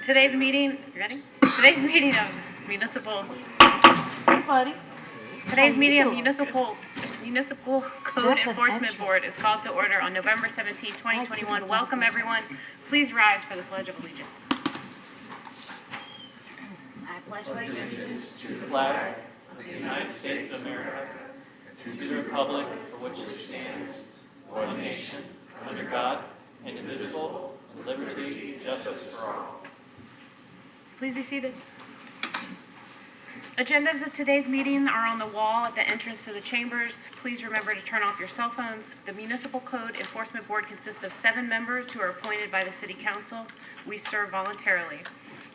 Today's meeting, you ready? Today's meeting of Municipal, Hey, buddy. today's How you meeting of doing? Municipal Code That's an Enforcement extra. Board is called to order on November 17, 2021. Welcome, everyone. Please rise for the Pledge of Allegiance. I pledge allegiance. To the flag of the United States of America, and to the republic for which it stands, one nation, under God, indivisible, with liberty and justice for all. Please be seated. Agendas of today's meeting are on the wall at the entrance to the chambers. Please remember to turn off your cell phones. The Municipal Code Enforcement Board consists of 7 members who are appointed by the City Council. We serve voluntarily.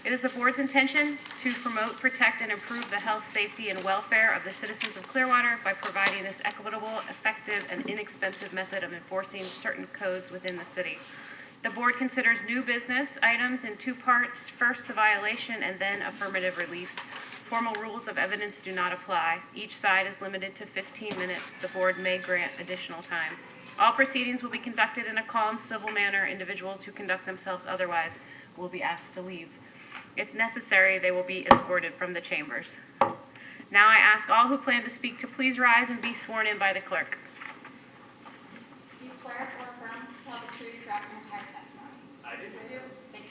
It is the board's intention to promote, protect, and improve the health, safety, and welfare of the citizens of Clearwater by providing this equitable, effective, and inexpensive method of enforcing certain codes within the city. The board considers new business items in 2 parts. First, the violation, and then affirmative relief. Formal rules of evidence do not apply. Each side is limited to 15 minutes. The board may grant additional time. All proceedings will be conducted in a calm, civil manner. Individuals who conduct themselves otherwise will be asked to leave. If necessary, they will be escorted from the chambers. Now I ask all who plan to speak to please rise and be sworn in by the clerk. Do you swear or affirm to tell the truth throughout your entire testimony? I do. Thank you.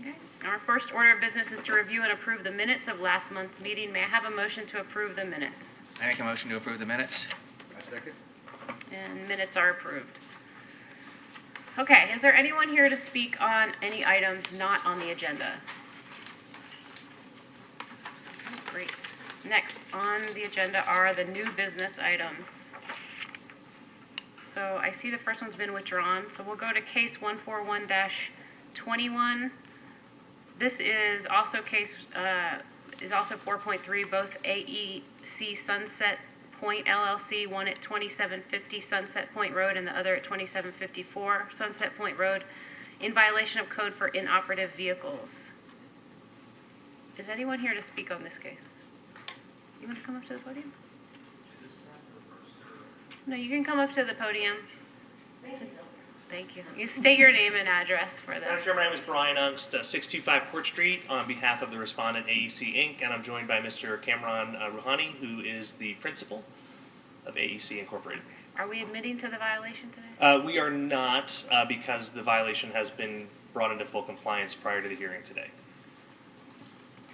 Okay. Our first order of business is to review and approve the minutes of last month's meeting. May I have a motion to approve the minutes? I make a motion to approve the minutes. I second. And minutes are approved. Okay, is there anyone here to speak on any items not on the agenda? Okay, great. Next on the agenda are the new business items. So I see the first one's been withdrawn, so we'll go to case 141-21. This is also is also 4.3, both AEC Sunset Point LLC, one at 2750 Sunset Point Road and the other at 2754 Sunset Point Road, in violation of code for inoperative vehicles. Is anyone here to speak on this case? You want to come up to the podium? No, you can come up to the podium. Thank you. You state your name and address for them. Madam Chair, my name is Brian Ungst, 625 Court Street, on behalf of the respondent AEC Inc., and I'm joined by Mr. Cameron Rouhani, who is the principal of AEC Incorporated. Are we admitting to the violation today? We are not, because the violation has been brought into full compliance prior to the hearing today.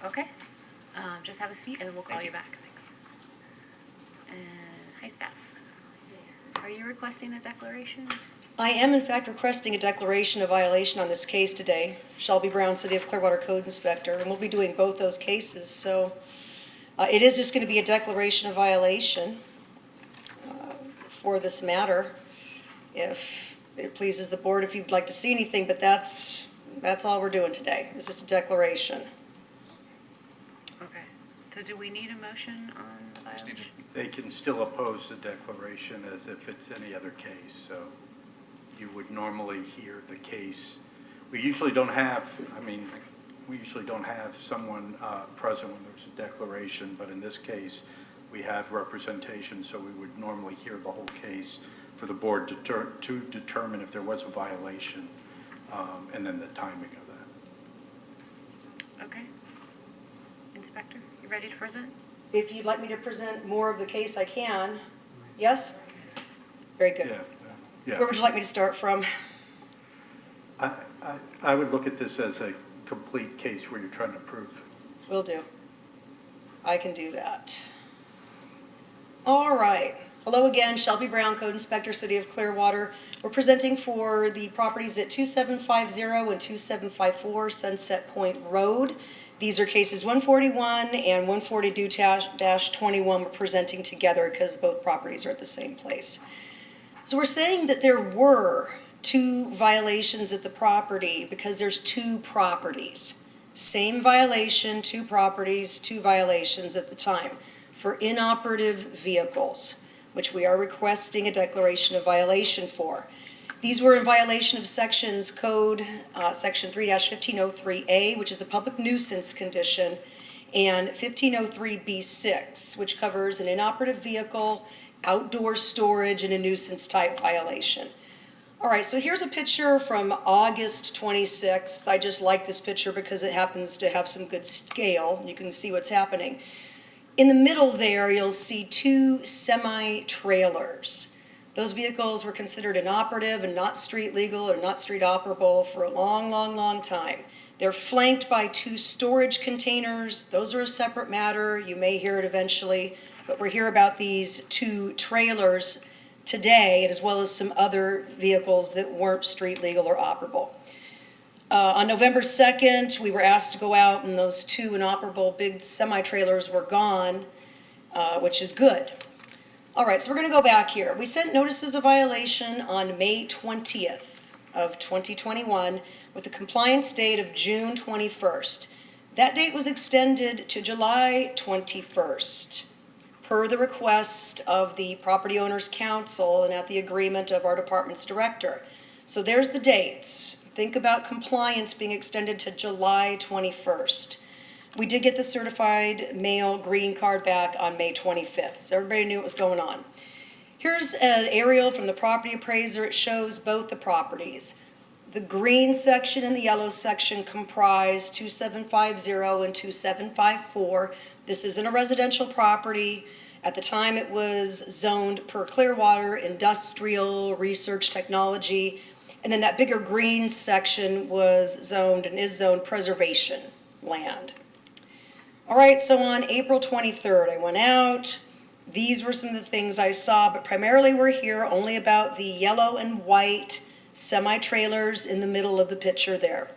Okay. Just have a seat and we'll call Thank you you. back. Thanks. And hi, staff. Are you requesting a declaration? I am in fact requesting a declaration of violation on this case today. Shelby Brown, City of Clearwater Code Inspector, and we'll be doing both those cases. So it is just going to be a declaration of violation for this matter. If it pleases the board, if you'd like to see anything, but that's all we're doing today. It's just a declaration. Okay. So do we need a motion on the Just need violation? They can still oppose the declaration as if it's any other case, so you would normally hear the case. We usually don't have someone present when there's a declaration, but in this case, we have representation, so we would normally hear the whole case for the board to determine if there was a violation, and then the timing of that. Okay. Inspector, you ready to present? If you'd like me to present more of the case, I can. Yes? Very good. Yeah. Where would you like me to start from? I would look at this as a complete case where you're trying to prove. Will do. I can do that. All right. Hello again, Shelby Brown, Code Inspector, City of Clearwater. We're presenting for the properties at 2750 and 2754 Sunset Point Road. These are cases 141 and 142-21 we're presenting together because both properties are at the same place. So we're saying that there were 2 violations at the property because there's 2 properties. Same violation, 2 properties, 2 violations at the time for inoperative vehicles, which we are requesting a declaration of violation for. These were in violation of sections code, section 3-1503A, which is a public nuisance condition, and 1503B6, which covers an inoperative vehicle, outdoor storage, and a nuisance type violation. All right, so here's a picture from August 26th. I just like this picture because it happens to have some good scale. You can see what's happening. In the middle there, you'll see two semi-trailers. Those vehicles were considered inoperative and not street legal or not street operable for a long, long, long time. They're flanked by two storage containers. Those are a separate matter. You may hear it eventually, but we're here about these two trailers today, as well as some other vehicles that weren't street legal or operable. On November 2nd, we were asked to go out, and those two inoperable big semi-trailers were gone, which is good. All right, so we're going to go back here. We sent notices of violation on May 20th of 2021 with a compliance date of June 21st. That date was extended to July 21st. Per the request of the Property Owners Council and at the agreement of our department's director. So there's the dates. Think about compliance being extended to July 21st. We did get the certified mail green card back on May 25th, so everybody knew what was going on. Here's an aerial from the property appraiser. It shows both the properties. The green section and the yellow section comprise 2750 and 2754. This isn't a residential property. At the time, it was zoned per Clearwater, industrial, research, technology, and then that bigger green section was zoned and is zoned preservation land. All right, so on April 23rd, I went out. These were some of the things I saw, but primarily we're here only about the yellow and white semi-trailers in the middle of the picture there.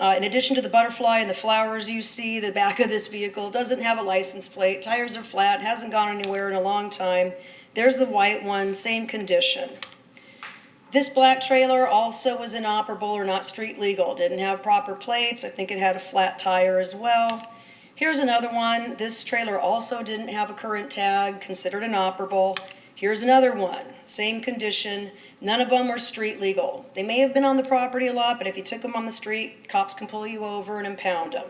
In addition to the butterfly and the flowers you see, the back of this vehicle doesn't have a license plate. Tires are flat, hasn't gone anywhere in a long time. There's the white one, same condition. This black trailer also was inoperable or not street legal. Didn't have proper plates. I think it had a flat tire as well. Here's another one. This trailer also didn't have a current tag, considered inoperable. Here's another one, same condition. None of them were street legal. They may have been on the property a lot, but if you took them on the street, cops can pull you over and impound them.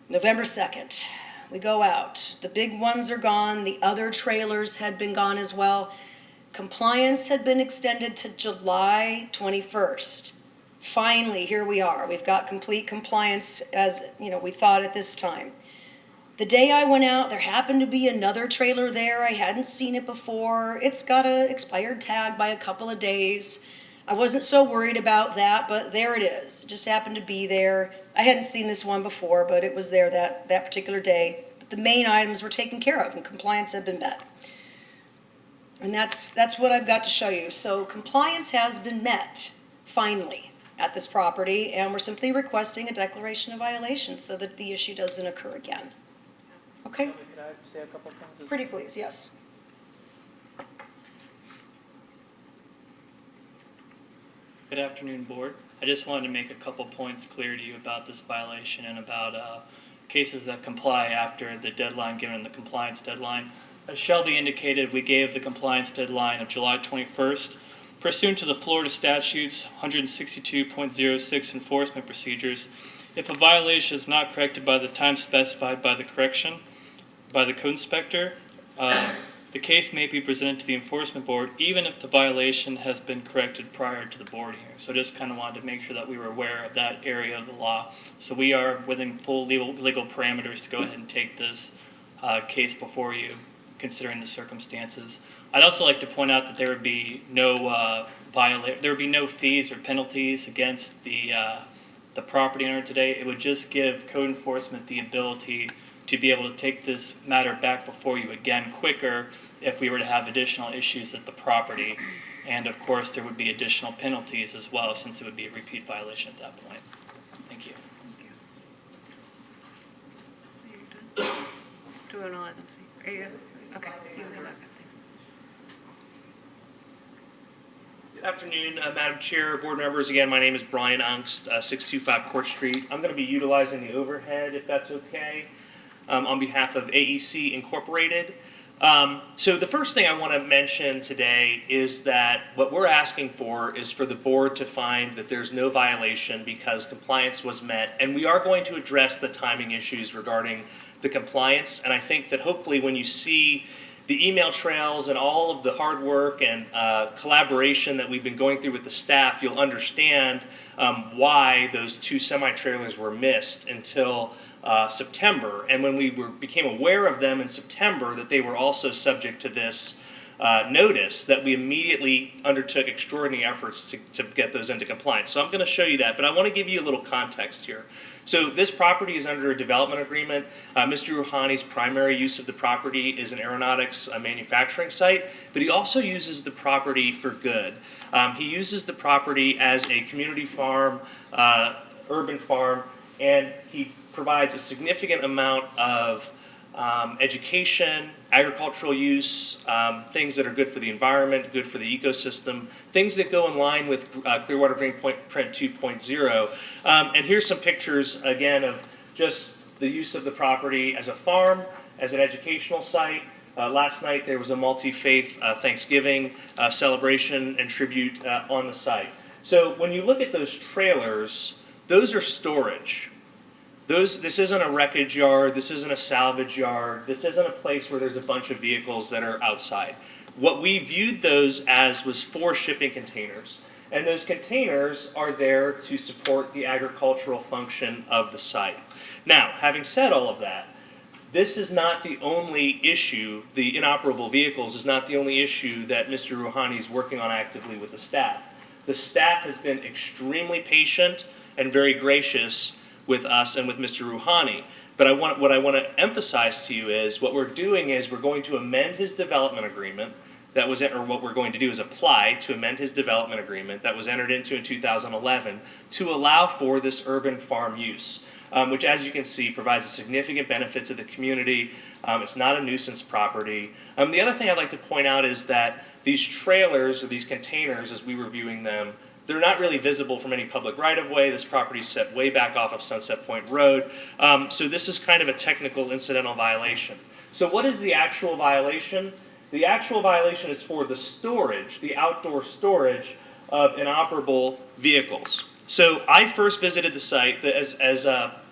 November 2nd, we go out. The big ones are gone. The other trailers had been gone as well. Compliance had been extended to July 21st. Finally, here we are. We've got complete compliance as we thought at this time. The day I went out, there happened to be another trailer there. I hadn't seen it before. It's got an expired tag by a couple of days. I wasn't so worried about that, but there it is. It just happened to be there. I hadn't seen this one before, but it was there that particular day. But the main items were taken care of and compliance had been met. And that's what I've got to show you. So compliance has been met, finally, at this property, and we're simply requesting a declaration of violation so that the issue doesn't occur again. Okay? Could I say a couple things? Pretty please, yes. Good afternoon, Board. I just wanted to make a couple points clear to you about this violation and about cases that comply after the deadline given in the compliance deadline. As Shelby indicated, we gave the compliance deadline of July 21st. Pursuant to the Florida statutes 162.06 enforcement procedures, if a violation is not corrected by the time specified by the code inspector, the case may be presented to the enforcement board even if the violation has been corrected prior to the board hearing. So just kind of wanted to make sure that we were aware of that area of the law. So we are within full legal parameters to go ahead and take this case before you, considering the circumstances. I'd also like to point out that there would be no fees or penalties against the property owner today. It would just give code enforcement the ability to be able to take this matter back before you again quicker if we were to have additional issues at the property. And of course, there would be additional penalties as well, since it would be a repeat violation at that point. Thank you. Do we want to let them speak? Are you good? Okay, you can come back up, thanks. Good afternoon, Madam Chair, board members. Again, my name is Brian Ungst, 625 Court Street. I'm going to be utilizing the overhead, if that's okay, on behalf of AEC Incorporated. So the first thing I want to mention today is that what we're asking for is for the board to find that there's no violation because compliance was met, and we are going to address the timing issues regarding the compliance. And I think that hopefully when you see the email trails and all of the hard work and collaboration that we've been going through with the staff, you'll understand why those 2 semi-trailers were missed until September. And when we became aware of them in September, that they were also subject to this notice, that we immediately undertook extraordinary efforts to get those into compliance. So I'm going to show you that, but I want to give you a little context here. So this property is under a development agreement. Mr. Rouhani's primary use of the property is an aeronautics manufacturing site, but he also uses the property for good. He uses the property as a community farm, urban farm, and he provides a significant amount of education, agricultural use, things that are good for the environment, good for the ecosystem, things that go in line with Clearwater Green Print 2.0. And here's some pictures, again, of just the use of the property as a farm, as an educational site. Last night there was a multi-faith Thanksgiving celebration and tribute on the site. So when you look at those trailers, those are storage. This isn't a wreckage yard, this isn't a salvage yard, this isn't a place where there's a bunch of vehicles that are outside. What we viewed those as was 4 shipping containers. And those containers are there to support the agricultural function of the site. Now, having said all of that, this is not the only issue, the inoperable vehicles is not the only issue that Mr. Rouhani is working on actively with the staff. The staff has been extremely patient and very gracious with us and with Mr. Rouhani. But what I want to emphasize to you is what we're doing is we're going to amend his development agreement that was, or what we're going to do is apply to amend his development agreement that was entered into in 2011 to allow for this urban farm use, which, as you can see, provides a significant benefit to the community. It's not a nuisance property. The other thing I'd like to point out is that these trailers or these containers, as we were viewing them, they're not really visible from any public right-of-way. This property is set way back off of Sunset Point Road. So this is kind of a technical incidental violation. So what is the actual violation? The actual violation is for the storage, the outdoor storage of inoperable vehicles. So I first visited the site, as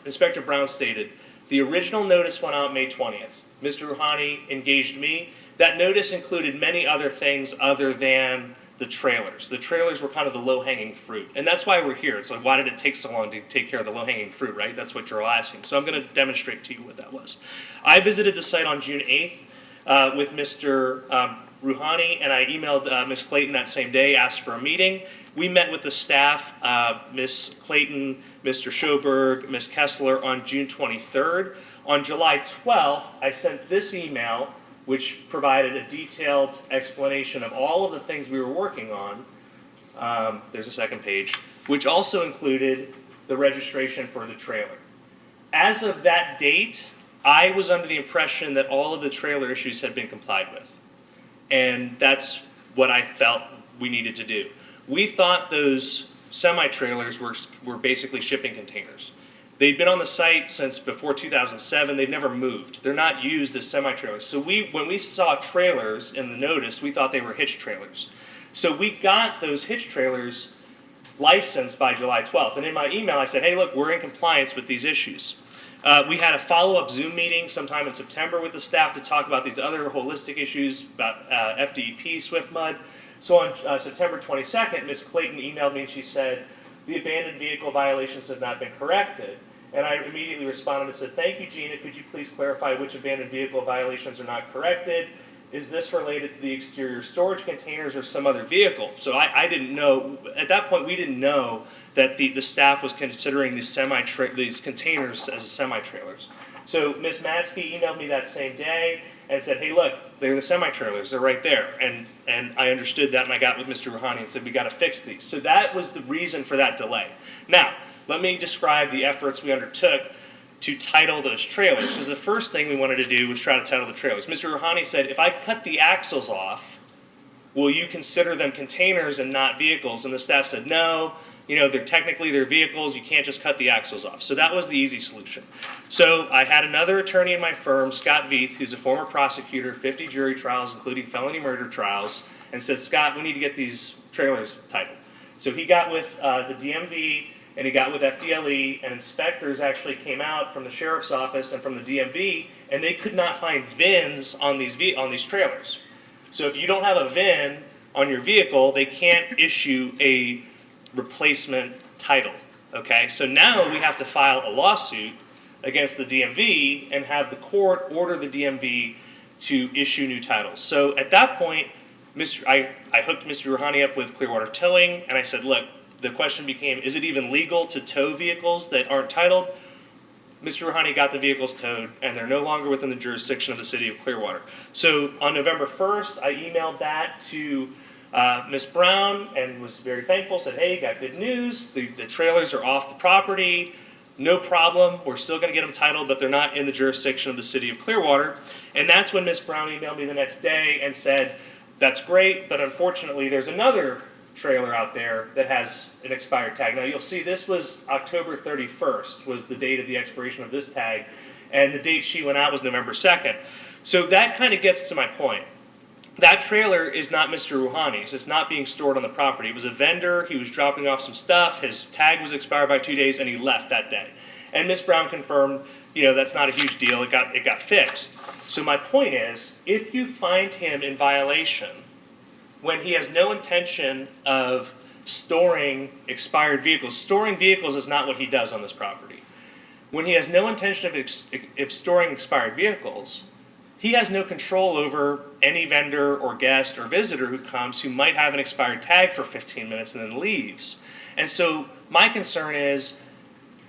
Inspector Brown stated. The original notice went out May 20th. Mr. Rouhani engaged me. That notice included many other things other than the trailers. The trailers were kind of the low-hanging fruit. And that's why we're here. It's like, why did it take so long to take care of the low-hanging fruit, right? That's what you're all asking. So I'm going to demonstrate to you what that was. I visited the site on June 8th with Mr. Rouhani, and I emailed Ms. Clayton that same day, asked for a meeting. We met with the staff, Ms. Clayton, Mr. Schoberg, Ms. Kessler, on June 23rd. On July 12th, I sent this email, which provided a detailed explanation of all of the things we were working on. There's a second page, which also included the registration for the trailer. As of that date, I was under the impression that all of the trailer issues had been complied with. And that's what I felt we needed to do. We thought those semi-trailers were basically shipping containers. They'd been on the site since before 2007. They've never moved. They're not used as semi-trailers. So when we saw trailers in the notice, we thought they were hitch trailers. So we got those hitch trailers licensed by July 12th. And in my email, I said, hey, look, we're in compliance with these issues. We had a follow-up Zoom meeting sometime in September with the staff to talk about these other holistic issues about FDEP, Swift Mud. So on September 22nd, Ms. Clayton emailed me and she said, the abandoned vehicle violations have not been corrected. And I immediately responded and said, thank you, Gina. Could you please clarify which abandoned vehicle violations are not corrected? Is this related to the exterior storage containers or some other vehicle? So I didn't know. At that point, we didn't know that the staff was considering these containers as semi-trailers. So Ms. Matsky emailed me that same day and said, hey, look, they're the semi-trailers. They're right there. And I understood that, and I got with Mr. Rouhani and said, we got to fix these. So that was the reason for that delay. Now, let me describe the efforts we undertook to title those trailers. Because the first thing we wanted to do was try to title the trailers. Mr. Rouhani said, if I cut the axles off, will you consider them containers and not vehicles? And the staff said, no, they're technically vehicles. You can't just cut the axles off. So that was the easy solution. So I had another attorney in my firm, Scott Veith, who's a former prosecutor, 50 jury trials, including felony murder trials, and said, Scott, we need to get these trailers titled. So he got with the DMV, and he got with FDLE, and inspectors actually came out from the sheriff's office and from the DMV and they could not find VINs on these trailers. So if you don't have a VIN on your vehicle, they can't issue a replacement title, okay? So now we have to file a lawsuit against the DMV and have the court order the DMV to issue new titles. So at that point, I hooked Mr. Rouhani up with Clearwater Towing, and I said, look, the question became, is it even legal to tow vehicles that aren't titled? Mr. Rouhani got the vehicles towed, and they're no longer within the jurisdiction of the city of Clearwater. So on November 1st, I emailed that to Ms. Brown and was very thankful, said, hey, got good news. The trailers are off the property. No problem. We're still going to get them titled, but they're not in the jurisdiction of the city of Clearwater. And that's when Ms. Brown emailed me the next day and said, that's great, but unfortunately there's another trailer out there that has an expired tag. Now you'll see this was October 31st was the date of the expiration of this tag, and the date she went out was November 2nd. So that kind of gets to my point. That trailer is not Mr. Rouhani's. It's not being stored on the property. It was a vendor. He was dropping off some stuff. His tag was expired by 2 days, and he left that day. And Ms. Brown confirmed, that's not a huge deal. It got fixed. So my point is, if you find him in violation when he has no intention of storing expired vehicles, storing vehicles is not what he does on this property. When he has no intention of storing expired vehicles, he has no control over any vendor or guest or visitor who comes who might have an expired tag for 15 minutes and then leaves. And so my concern is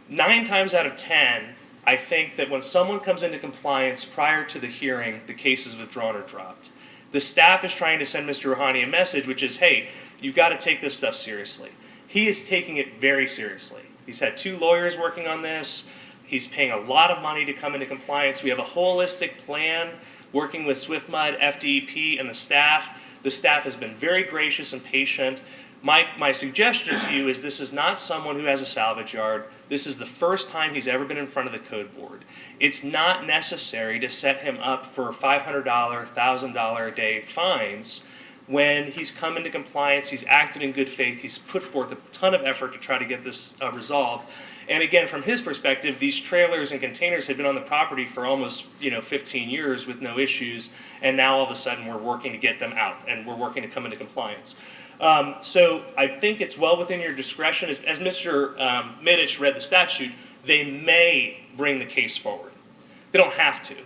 9 times out of 10, I think that when someone comes into compliance prior to the hearing, the case is withdrawn or dropped. The staff is trying to send Mr. Rouhani a message, which is, hey, you've got to take this stuff seriously. He is taking it very seriously. He's had 2 lawyers working on this. He's paying a lot of money to come into compliance. We have a holistic plan working with SwiftMud, FDEP, and the staff. The staff has been very gracious and patient. My suggestion to you is this is not someone who has a salvage yard. This is the first time he's ever been in front of the code board. It's not necessary to set him up for $500, $1,000 a day fines when he's come into compliance, he's acted in good faith, he's put forth a ton of effort to try to get this resolved. And again, from his perspective, these trailers and containers had been on the property for almost 15 years with no issues, and now all of a sudden we're working to get them out, and we're working to come into compliance. So I think it's well within your discretion. As Mr. Middich read the statute, they may bring the case forward. They don't have to.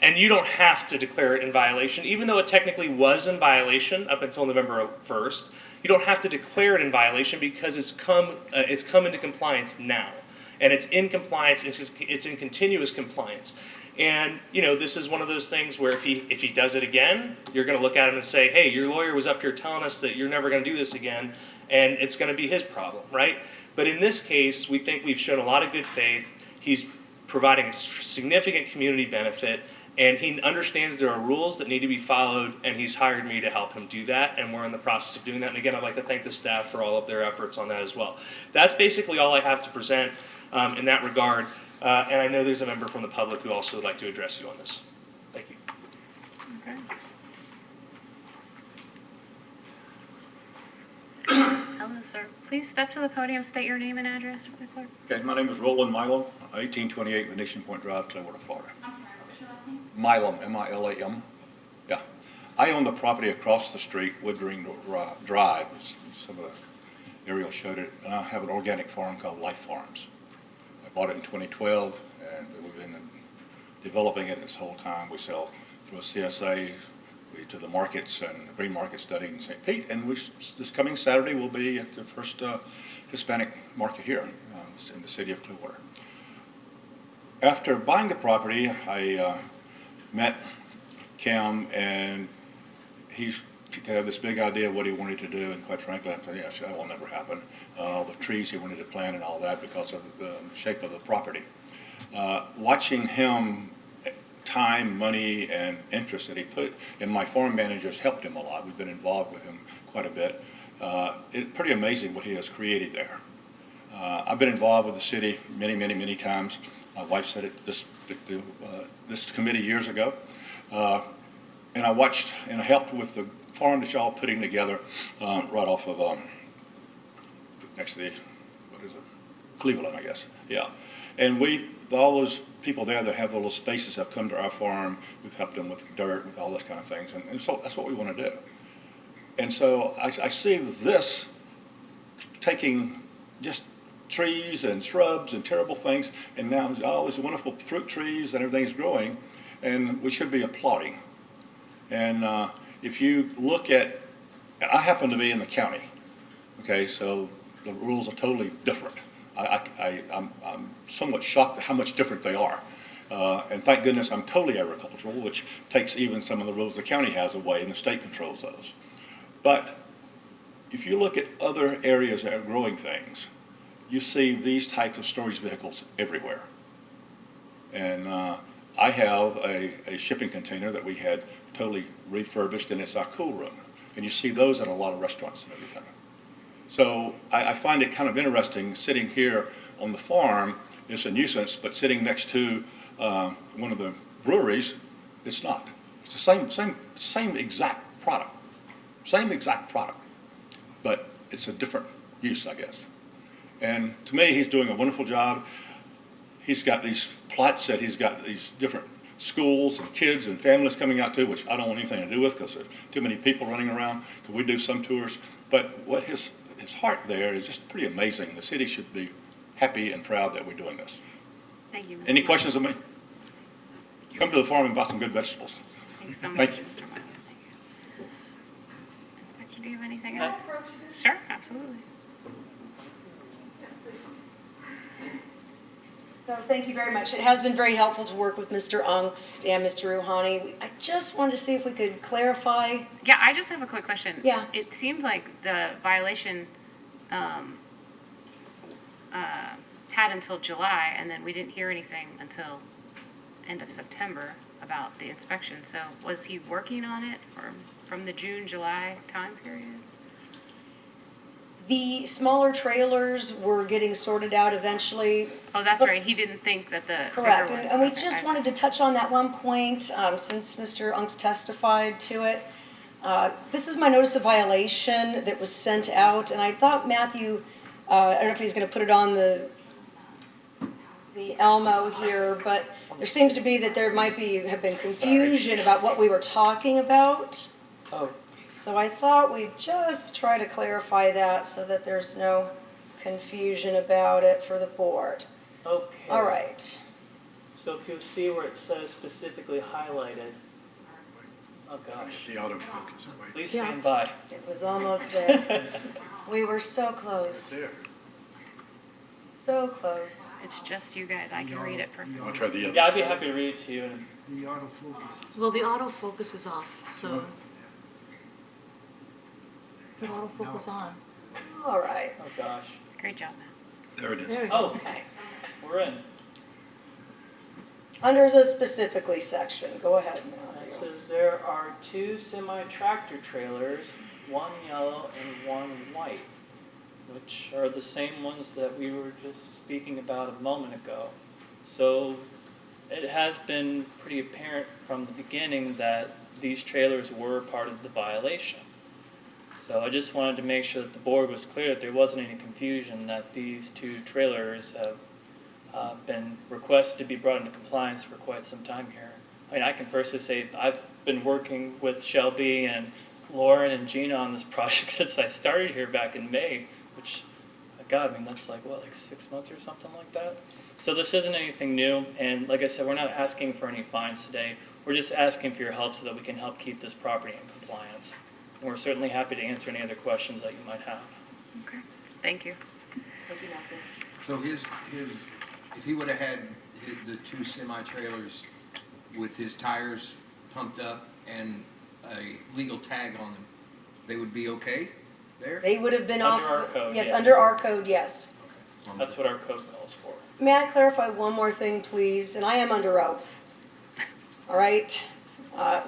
And you don't have to declare it in violation, even though it technically was in violation up until November 1st. You don't have to declare it in violation because it's come into compliance now. And it's in compliance, it's in continuous compliance. And this is one of those things where if he does it again, you're going to look at him and say, hey, your lawyer was up here telling us that you're never going to do this again, and it's going to be his problem, right? But in this case, we think we've shown a lot of good faith. He's providing a significant community benefit, and he understands there are rules that need to be followed, and he's hired me to help him do that, and we're in the process of doing that. And again, I'd like to thank the staff for all of their efforts on that as well. That's basically all I have to present in that regard. And I know there's a member from the public who also would like to address you on this. Thank you. Okay. Hello, sir. Please step to the podium, state your name and address for the clerk. Okay, my name is Roland Milam, 1828 Venetian Point Drive, Clearwater, Florida. I'm sorry, what was your last name? Milam, M-I-L-A-M. Yeah. I own the property across the street, Woodring Drive, as some of the aerial showed it, and I have an organic farm called Life Farms. I bought it in 2012, and we've been developing it this whole time. We sell through a CSA to the markets and the green market study in St. Pete, and this coming Saturday we'll be at the first Hispanic market here in the city of Clearwater. After buying the property, I met Kim, and he had this big idea of what he wanted to do, and quite frankly, I said, yeah, that will never happen. The trees he wanted to plant and all that because of the shape of the property. Watching him, time, money, and interest that he put, and my farm managers helped him a lot. We've been involved with him quite a bit. It's pretty amazing what he has created there. I've been involved with the city many times. My wife said it this committee years ago. And I watched and I helped with the farm that y'all putting together right off of next to the, what is it? Cleveland, I guess, yeah. And all those people there that have little spaces have come to our farm. We've helped them with dirt, with all those kind of things, and so that's what we want to do. And so I see this taking just trees and shrubs and terrible things, and now all these wonderful fruit trees and everything's growing, and we should be applauding. And if you look at, I happen to be in the county, okay, so the rules are totally different. I'm somewhat shocked at how much different they are. And thank goodness I'm totally agricultural, which takes even some of the rules the county has away and the state controls those. But if you look at other areas that are growing things, you see these types of storage vehicles everywhere. And I have a shipping container that we had totally refurbished, and it's our cool room. And you see those at a lot of restaurants and everything. So I find it kind of interesting sitting here on the farm, it's a nuisance, but sitting next to one of the breweries, it's not. It's the same exact product. Same exact product, but it's a different use, I guess. And to me, he's doing a wonderful job. He's got these plots that he's got these different schools and kids and families coming out to, which I don't want anything to do with because there's too many people running around. Could we do some tours? But what his heart there is just pretty amazing. The city should be happy and proud that we're doing this. Thank you, Mr. Any Martin. questions of me? Come to the farm and buy some good vegetables. Thanks so much, Thank you. Mr. Martin. Thank you. Inspector, do you have anything else? Sure, absolutely. So thank you very much. It has been very helpful to work with Mr. Ungst and Mr. Rouhani. I just wanted to see if we could clarify. Yeah, I just have a quick question. Yeah. It seems like the violation had until July, and then we didn't hear anything until end of September about the inspection. So was he working on it from the June, July time period? The smaller trailers were getting sorted out eventually. Oh, that's But- right. He didn't think that the Correct, bigger ones. and we Okay, just I wanted to touch on that one point, since Mr. Ungst testified to it. This is my notice of violation that was sent out, and I thought Matthew, I don't know if he's gonna put it on the Elmo here, but there seems to be that there might have been confusion about what we were talking about. Oh, So I thought we'd just try to clarify that so that there's no confusion about it for the board. okay. All right. So if you see where it says specifically highlighted, oh gosh, The autofocus, wait. please Yeah. stand by. It was almost there. We were so close, There. so close. It's just you guys. I can read it for. I'll try the other. Yeah, I'd be happy to read it to you. And The autofocus. Well, the autofocus is off, so put autofocus on. All right. oh gosh. Great job, Matt. There it is. There we go. Oh, okay. We're in. Under the specifically section, go ahead It now. says there are 2 semi-tractor trailers, one yellow and one white, which are the same ones that we were just speaking about a moment ago. So it has been pretty apparent from the beginning that these trailers were part of the violation. So I just wanted to make sure that the board was clear that there wasn't any confusion that these 2 trailers have been requested to be brought into compliance for quite some time here. I mean, I can personally say I've been working with Shelby and Lauren and Gina on this project since I started here back in May, which, God, I mean, that's like 6 months or something like that. So this isn't anything new, and like I said, we're not asking for any fines today. We're just asking for your help so that we can help keep this property in compliance. And we're certainly happy to answer any other questions that you might have. Okay. Thank you. Thank you, Matthew. So if he would have had the 2 semi-trailers with his tires pumped up and a legal tag on them, they would be okay there? They would have been Under off. our code, Yes, yes. under our code, yes. That's what our code calls for. May I clarify one more thing, please? And I am under oath. All right?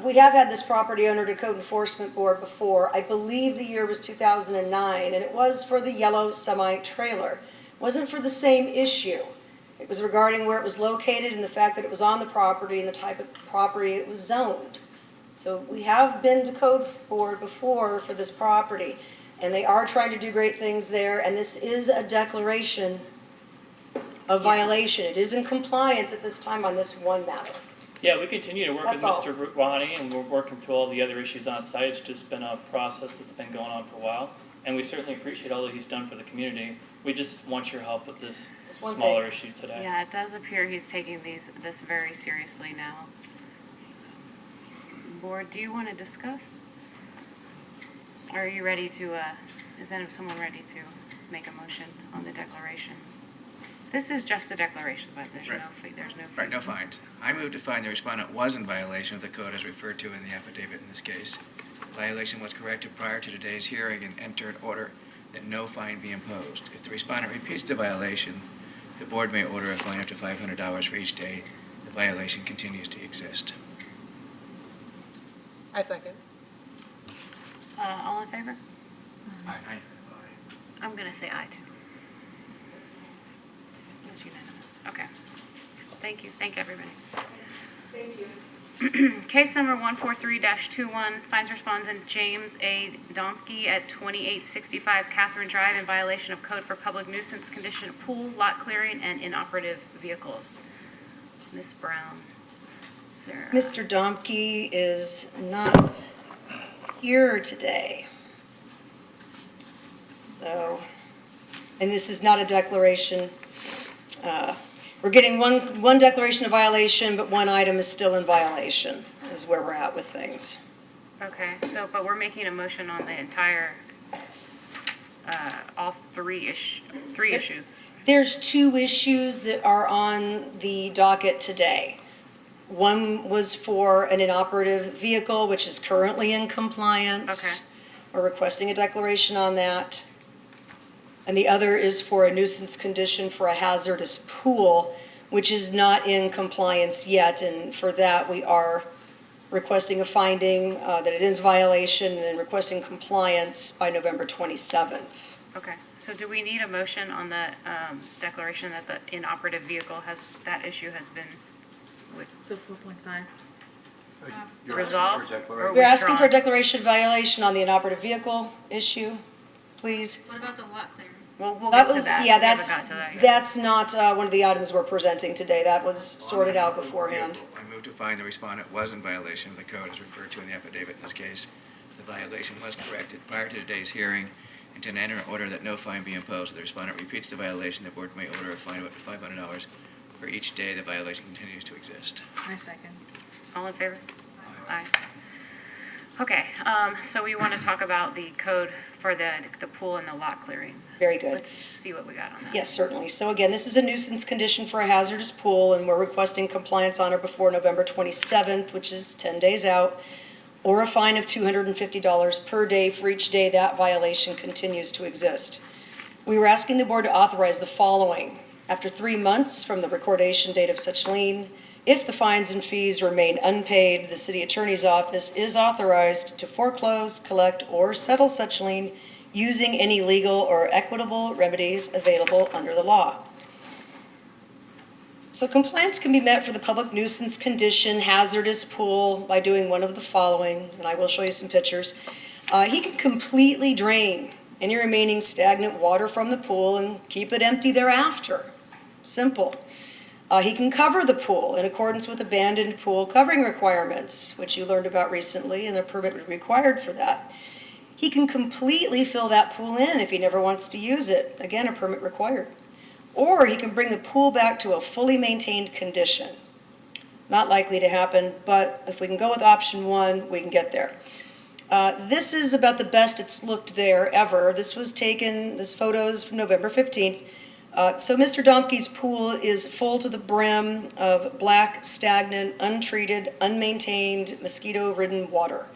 We have had this property owner to Code Enforcement Board before. I believe the year was 2009, and it was for the yellow semi-trailer. It wasn't for the same issue. It was regarding where it was located and the fact that it was on the property and the type of property it was zoned. So we have been to Code Board before for this property, and they are trying to do great things there, and this is a declaration of violation. It is in compliance at this time on this one matter. Yeah, we continue to work with That's all. Mr. Ronnie, and we're working through all the other issues on site. It's just been a process that's been going on for a while, and we certainly appreciate all that he's done for the community. We just want your help with this Just one smaller thing. issue today. Yeah, it does appear he's taking this very seriously now. Board, do you want to discuss? Are you ready to, is someone ready to make a motion on the declaration? This is just a declaration, but there's no Right. fee, there's no fee. Right, no fines. I move to find the respondent was in violation of the code as referred to in the affidavit in this case. Violation was corrected prior to today's hearing and enter an order that no fine be imposed. If the respondent repeats the violation, the board may order a fine up to $500 for each day the violation continues to exist. I second. All in favor? Aye. I'm going to say aye, too. That's unanimous. Okay. Thank you. Thank everybody. Thank you. Case number 143-21, finds respondent James A. Domke at 2865 Catherine Drive in violation of code for public nuisance condition pool, lot clearing, and inoperative vehicles. Ms. Brown. Is there, Mr. Domke is not here today. So, and this is not a declaration. We're getting one declaration of violation, but one item is still in violation, is where we're at with things. Okay, so, but we're making a motion on the entire, all three issues. There's two issues that are on the docket today. One was for an inoperative vehicle, which is currently in compliance. We're requesting a declaration on that. And the other is for a nuisance condition for a hazardous pool, which is not in compliance yet. And for that, we are requesting a finding that it is violation and requesting compliance by November 27th. Okay, so do we need a motion on the declaration that the inoperative vehicle that issue has been So 4.5. You're asking for a resolved? declaration? or We're asking for a withdrawn? declaration of violation on the inoperative vehicle issue, please. What about the lot clearing? We'll That get to was, that. yeah, We haven't got to that yet. that's not one of the items we're presenting today. That was sorted out beforehand. I move to find the respondent was in violation of the code as referred to in the affidavit in this case. The violation was corrected prior to today's hearing and to enter an order that no fine be imposed. If the respondent repeats the violation, the board may order a fine of up to $500 for each day the violation continues to exist. I second. All in favor? Aye. Okay, so we want to talk about the code for the pool and the lot clearing. Very good. Let's just see what we got on that. Yes, certainly. So again, this is a nuisance condition for a hazardous pool, and we're requesting compliance on or before November 27th, which is 10 days out, or a fine of $250 per day for each day that violation continues to exist. We were asking the board to authorize the following. After 3 months from the recordation date of such lien, if the fines and fees remain unpaid, the city attorney's office is authorized to foreclose, collect, or settle such lien using any legal or equitable remedies available under the law. So compliance can be met for the public nuisance condition hazardous pool by doing one of the following, and I will show you some pictures. He can completely drain any remaining stagnant water from the pool and keep it empty thereafter. Simple. He can cover the pool in accordance with abandoned pool covering requirements, which you learned about recently, and a permit would be required for that. He can completely fill that pool in if he never wants to use it. Again, a permit required. Or he can bring the pool back to a fully maintained condition. Not likely to happen, but if we can go with option one, we can get there. This is about the best it's looked there ever. This photo is from November 15th. So Mr. Domke's pool is full to the brim of black, stagnant, untreated, unmaintained, mosquito-ridden water.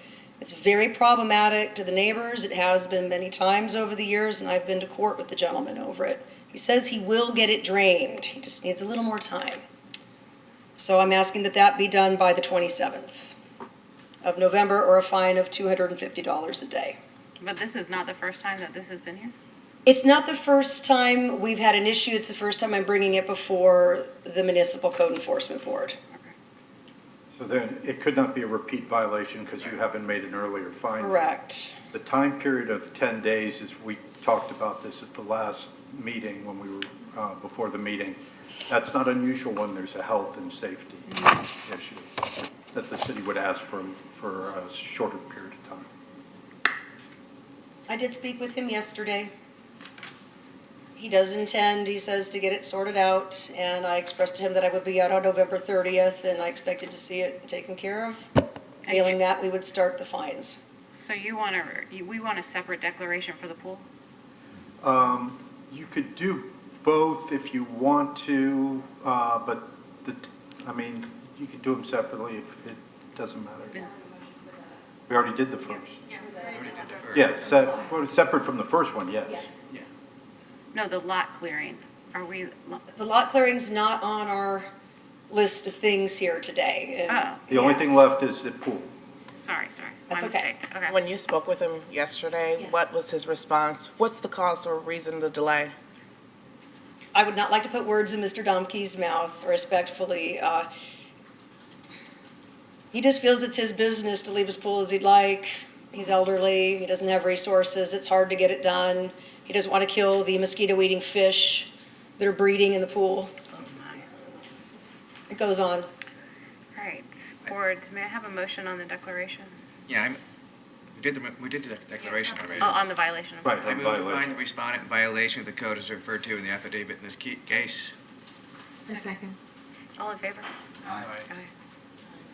It's very problematic to the neighbors. It has been many times over the years, and I've been to court with the gentleman over it. He says he will get it drained. He just needs a little more time. So I'm asking that that be done by the 27th of November, or a fine of $250 a day. But this is not the first time that this has been here? It's not the first time we've had an issue. It's the first time I'm bringing it before the Municipal Code Enforcement Board. So then it could not be a repeat violation because you haven't made an earlier finding. Correct. The time period of 10 days is we talked about this at the last meeting when we were, before the meeting. That's not unusual when there's a health and safety issue, that the city would ask for a shorter period of time. I did speak with him yesterday. He does intend, he says, to get it sorted out, and I expressed to him that I would be out on November 30th, and I expected to see it taken care of. Failing that, we would start the fines. So we want a separate declaration for the pool? You could do both if you want to, but you could do them separately if it doesn't matter. We already did the first. Yeah, separate from the first one, yes. No, the lot clearing. Are we, The lot clearing's not on our list of things here today. oh, The only thing left is the pool. sorry. That's My okay. mistake. Okay. When you spoke with him yesterday, Yes. what was his response? What's the cause or reason the delay? I would not like to put words in Mr. Domke's mouth, respectfully. He just feels it's his business to leave his pool as he'd like. He's elderly, he doesn't have resources, it's hard to get it done. He doesn't want to kill the mosquito-eating fish that are breeding in the pool. Oh, my. It goes on. All right, board, may I have a motion on the declaration? Yeah, we did the declaration already. Oh, on the violation. I'm Right. sorry. I move to find the respondent in violation of the code as referred to in the affidavit in this case. A second. All in favor? Aye. Aye.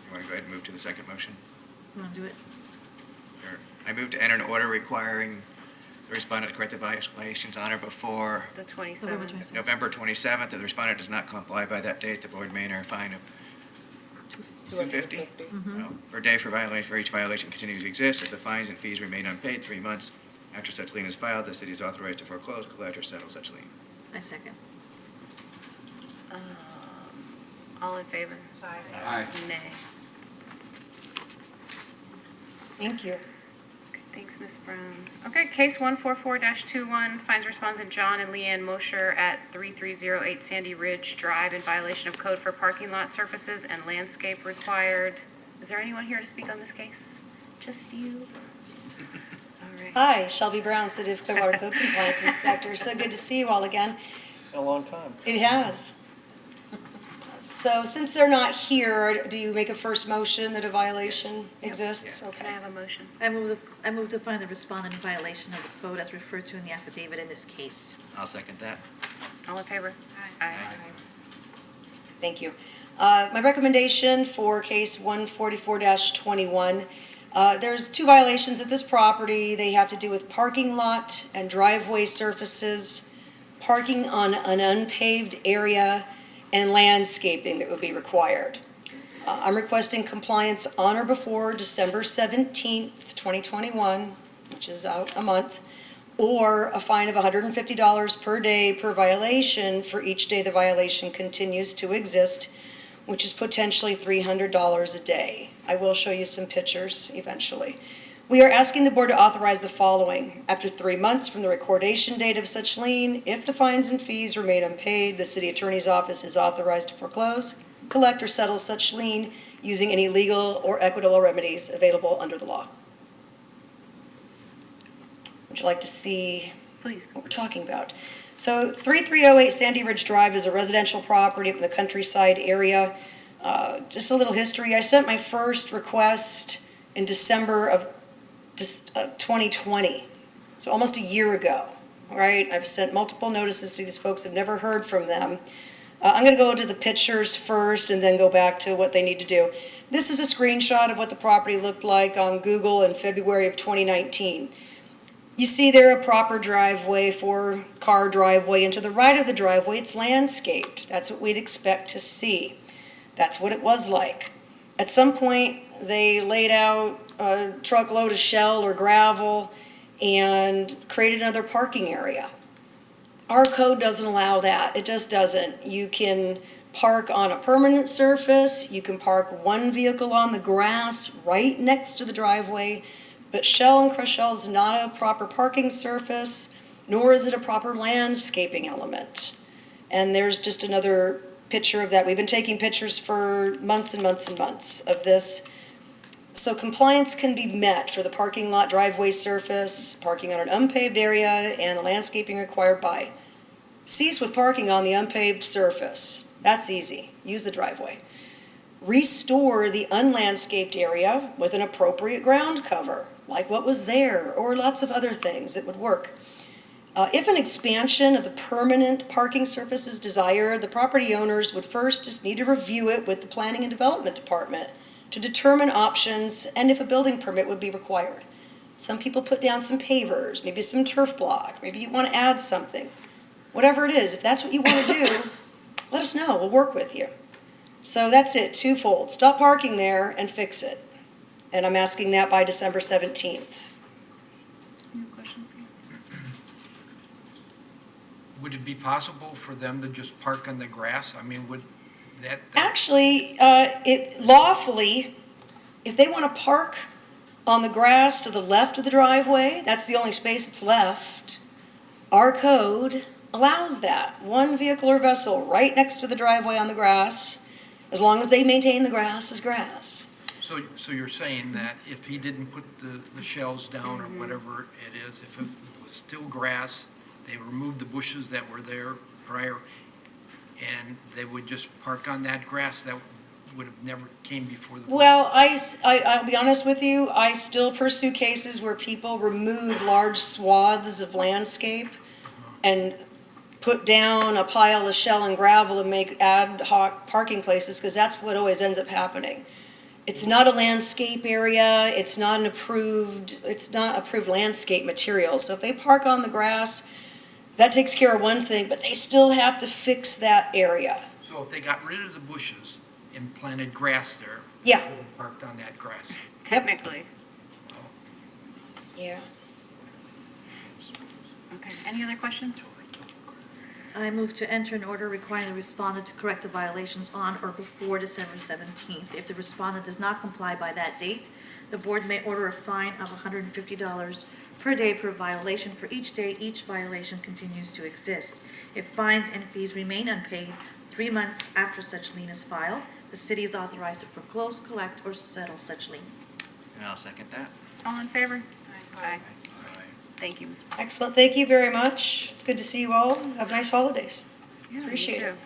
You want to go ahead and move to the second motion? You want to do it? Sure. I move to enter an order requiring the respondent to correct the violations on or before The November 27th. 27th. November 27th. If the respondent does not comply by that date, the board may enter a fine of $250 per day for each violation continues to exist. If the fines and fees remain unpaid 3 months after such lien is filed, the city is authorized to foreclose, collect, or settle such lien. I second. All in favor? Aye. Nay. Thank you. Okay, thanks, Ms. Brown. Okay, case 144-21, fines respondent John and Leanne Mosher at 3308 Sandy Ridge Drive in violation of code for parking lot surfaces and landscape required. Is there anyone here to speak on this case? Just you? All right. Hi, Shelby Brown, City of Clearwater Code Compliance Inspector. So good to see you all again. A long time. It has. So since they're not here, do you make a first motion that a violation exists? Can I Okay. have a motion? I move to find the respondent in violation of the code as referred to in the affidavit in this case. I'll second that. All in favor? Aye. Thank you. My recommendation for case 144-21, there's 2 violations at this property. They have to do with parking lot and driveway surfaces, parking on an unpaved area, and landscaping that would be required. I'm requesting compliance on or before December 17th, 2021, which is out a month, or a fine of $150 per day per violation for each day the violation continues to exist, which is potentially $300 a day. I will show you some pictures eventually. We are asking the board to authorize the following. After 3 months from the recordation date of such lien, if the fines and fees remain unpaid, the city attorney's office is authorized to foreclose, collect, or settle such lien using any legal or equitable remedies available under the law. Would you like to see Please. what we're talking about? So 3308 Sandy Ridge Drive is a residential property up in the countryside area. Just a little history. I sent my first request in December of 2020, so almost a year ago, right? I've sent multiple notices to these folks, I've never heard from them. I'm going to go to the pictures first and then go back to what they need to do. This is a screenshot of what the property looked like on Google in February of 2019. You see there a proper driveway, 4-car driveway, and to the right of the driveway it's landscaped. That's what we'd expect to see. That's what it was like. At some point they laid out a truckload of shell or gravel and created another parking area. Our code doesn't allow that. It just doesn't. You can park on a permanent surface, you can park one vehicle on the grass right next to the driveway, but shell and crushed shell is not a proper parking surface, nor is it a proper landscaping element. And there's just another picture of that. We've been taking pictures for months and months and months of this. So compliance can be met for the parking lot driveway surface, parking on an unpaved area, and the landscaping required by. Cease with parking on the unpaved surface. That's easy. Use the driveway. Restore the unlandscaped area with an appropriate ground cover, like what was there, or lots of other things that would work. If an expansion of the permanent parking surface is desired, the property owners would first just need to review it with the Planning and Development Department to determine options and if a building permit would be required. Some people put down some pavers, maybe some turf block, maybe you want to add something. Whatever it is, if that's what you want to do, let us know, we'll work with you. So that's it, twofold. Stop parking there and fix it. And I'm asking that by December 17th. Any question for you? Would it be possible for them to just park on the grass? I mean, would that? Actually, lawfully, if they want to park on the grass to the left of the driveway, that's the only space that's left, our code allows that. One vehicle or vessel right next to the driveway on the grass, as long as they maintain the grass as grass. So you're saying that if he didn't put the shells down or whatever it is, if it was still grass, they removed the bushes that were there prior, and they would just park on that grass, that would have never came before the. Well, I'll be honest with you, I still pursue cases where people remove large swaths of landscape and put down a pile of shell and gravel and make ad hoc parking places, because that's what always ends up happening. It's not a landscape area, it's not approved landscape material. So if they park on the grass, that takes care of one thing, but they still have to fix that area. So if they got rid of the bushes and planted grass there. Yeah. They would have parked on that grass. Technically. Yeah. Okay, any other questions? I move to enter an order requiring the respondent to correct the violations on or before December 17th. If the respondent does not comply by that date, the board may order a fine of $150 per day per violation for each day each violation continues to exist. If fines and fees remain unpaid 3 months after such lien is filed, the city is authorized to foreclose, collect, or settle such lien. And I'll second that. All in favor? Aye. Thank you, Ms. Paul. Excellent, thank you very much. It's good to see you all. Have nice holidays. Yeah, Appreciate you it. too.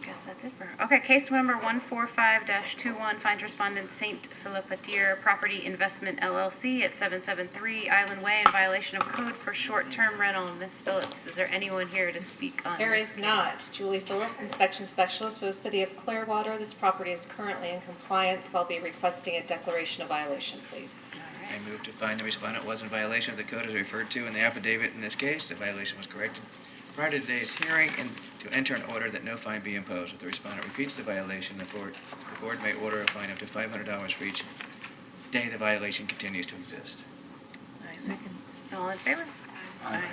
I guess that's it for her. Okay, case number 145-21 finds respondent Saint Philipatier Property Investment LLC at 773 Island Way in violation of code for short-term rental. Ms. Phillips, is there anyone here to speak on There this is not. case? Julie Phillips, Inspection Specialist for the City of Clearwater. This property is currently in compliance, so I'll be requesting a declaration of violation, please. I move to find the respondent was in violation of the code as referred to in the affidavit in this case. The violation was corrected prior to today's hearing, and to enter an order that no fine be imposed. If the respondent repeats the violation, the board may order a fine up to $500 for each day the violation continues to exist. I second. All in favor? Aye.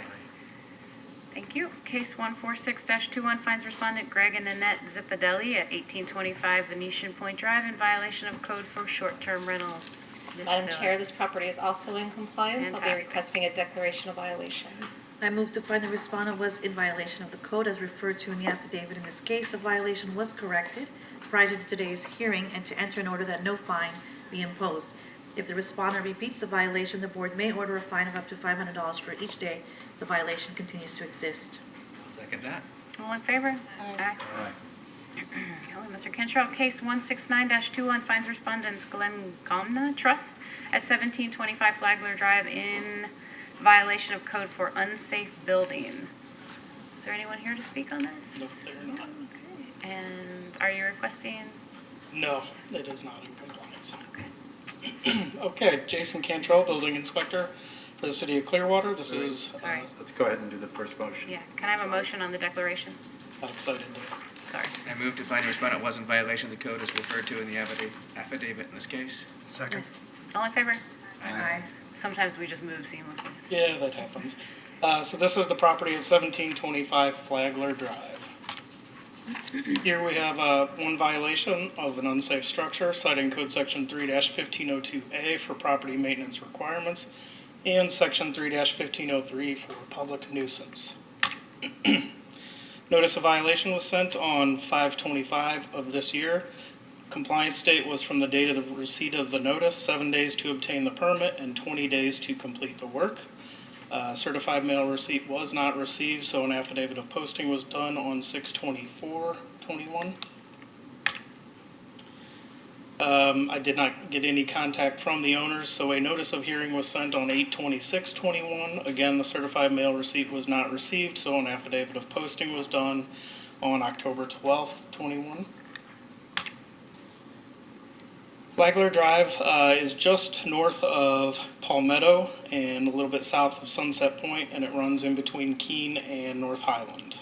Thank you. Case 146-21 finds respondent Greg and Annette Zippadelli at 1825 Venetian Point Drive in violation of code for short-term rentals. Ms. Madam Chair, this Phillips. property is also in compliance. I'll be Fantastic. requesting a declaration of violation. I move to find the respondent was in violation of the code as referred to in the affidavit in this case. A violation was corrected prior to today's hearing, and to enter an order that no fine be imposed. If the respondent repeats the violation, the board may order a fine of up to $500 for each day the violation continues to exist. I'll second that. All in favor? Aye. Hello, Mr. Cantrell. Case 169-21 finds respondents Glenn Gomna Trust at 1725 Flagler Drive in violation of code for unsafe building. Is there anyone here to speak on this? No, they're not. Okay. And are you requesting? No, it is not in compliance. Okay. Okay, Jason Cantrell, Building Inspector for the City of Clearwater. This is, Sorry. Let's go ahead and do the first motion. Yeah. Can I have a motion on the declaration? not excited to. Sorry. I move to find the respondent was in violation of the code as referred to in the affidavit in this case. Second. All in favor? Aye. Sometimes we just move seamlessly. Yeah, that happens. So this is the property at 1725 Flagler Drive. Here we have one violation of an unsafe structure, citing code section 3-1502A for property maintenance requirements, and section 3-1503 for public nuisance. Notice of violation was sent on 5/25 of this year. Compliance date was from the date of the receipt of the notice, 7 days to obtain the permit and 20 days to complete the work. Certified mail receipt was not received, so an affidavit of posting was done on 6/24/21. I did not get any contact from the owners, so a notice of hearing was sent on 8/26/21. Again, the certified mail receipt was not received, so an affidavit of posting was done on October 12/21. Flagler Drive is just north of Palmetto and a little bit south of Sunset Point, and it runs in between Keene and North Highland.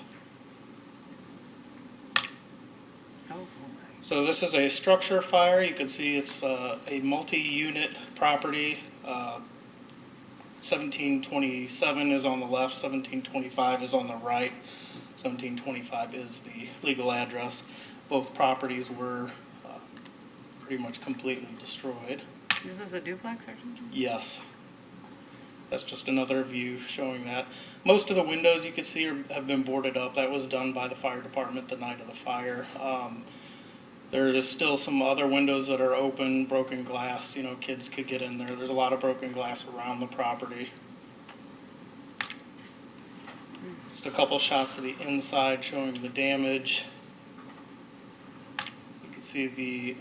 So this is a structure fire. You can see it's a multi-unit property. 1727 is on the left, 1725 is on the right. 1725 is the legal address. Both properties were pretty much completely destroyed. Is this a duplex or something? Yes. That's just another view showing that. Most of the windows you can see have been boarded up. That was done by the fire department the night of the fire. There is still some other windows that are open, broken glass, kids could get in there. There's a lot of broken glass around the property. Just a couple shots of the inside showing the damage. You can see the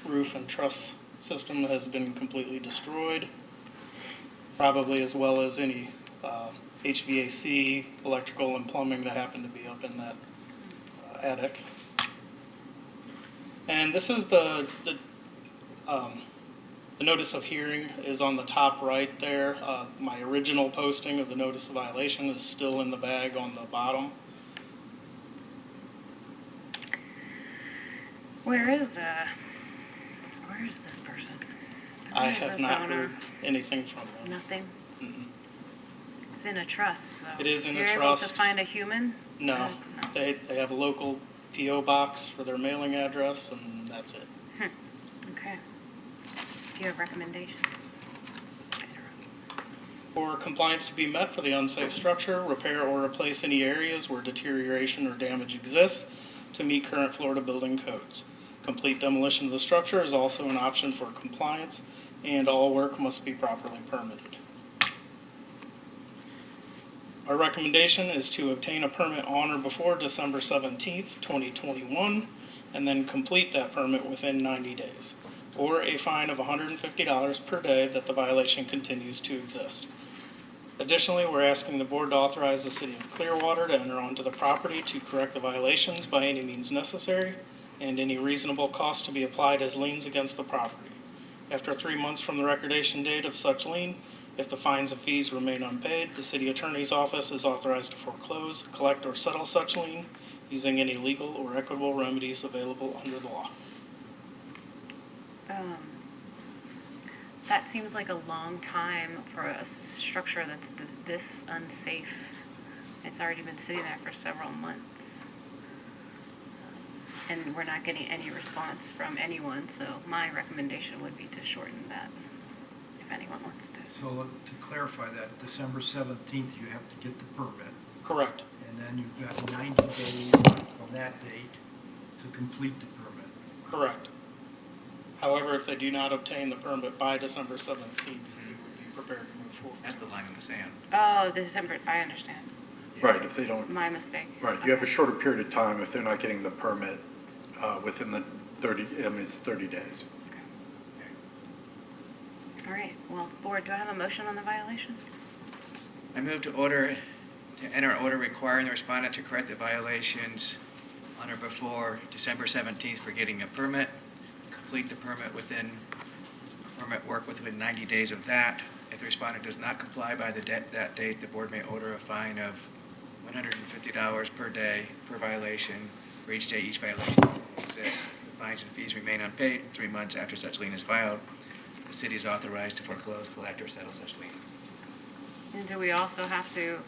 roof and truss system has been completely destroyed, probably as well as any HVAC, electrical, and plumbing that happened to be up in that attic. And this is the notice of hearing is on the top right there. My original posting of the notice of violation is still in the bag on the bottom. Where is this person? I Where is have this not owner? heard anything from them. Nothing? Mm-mm. It's in a trust, so. It is in a You're able to trust. find a human? No, No. they have a local P.O. box for their mailing address, and that's it. Okay. Do you have a recommendation? For compliance to be met for the unsafe structure, repair or replace any areas where deterioration or damage exists to meet current Florida building codes. Complete demolition of the structure is also an option for compliance, and all work must be properly permitted. Our recommendation is to obtain a permit on or before December 17th, 2021, and then complete that permit within 90 days, or a fine of $150 per day that the violation continues to exist. Additionally, we're asking the board to authorize the City of Clearwater to enter onto the property to correct the violations by any means necessary, and any reasonable cost to be applied as liens against the property. After 3 months from the recordation date of such lien, if the fines and fees remain unpaid, the city attorney's office is authorized to foreclose, collect, or settle such lien using any legal or equitable remedies available under the law. That seems like a long time for a structure that's this unsafe. It's already been sitting there for several months. And we're not getting any response from anyone, so my recommendation would be to shorten that, if anyone wants to. So to clarify that, December 17th, you have to get the permit, Correct. and then you've got 90 days from that date to complete the permit. Correct. However, if they do not obtain the permit by December 17th, we would be prepared to move forward. That's the line in the sand. Oh, December, I understand. Right, if they don't, My mistake. right, you have a shorter period of time if they're not getting the permit within the 30, it's 30 days. All right, well, board, do I have a motion on the violation? I move to enter an order requiring the respondent to correct the violations on or before December 17th for getting a permit, complete the permit work within 90 days of that. If the respondent does not comply by that date, the board may order a fine of $150 per day per violation for each day each violation exists. The fines and fees remain unpaid 3 months after such lien is filed. The city is authorized to foreclose, collect, or settle such lien. And do we also have to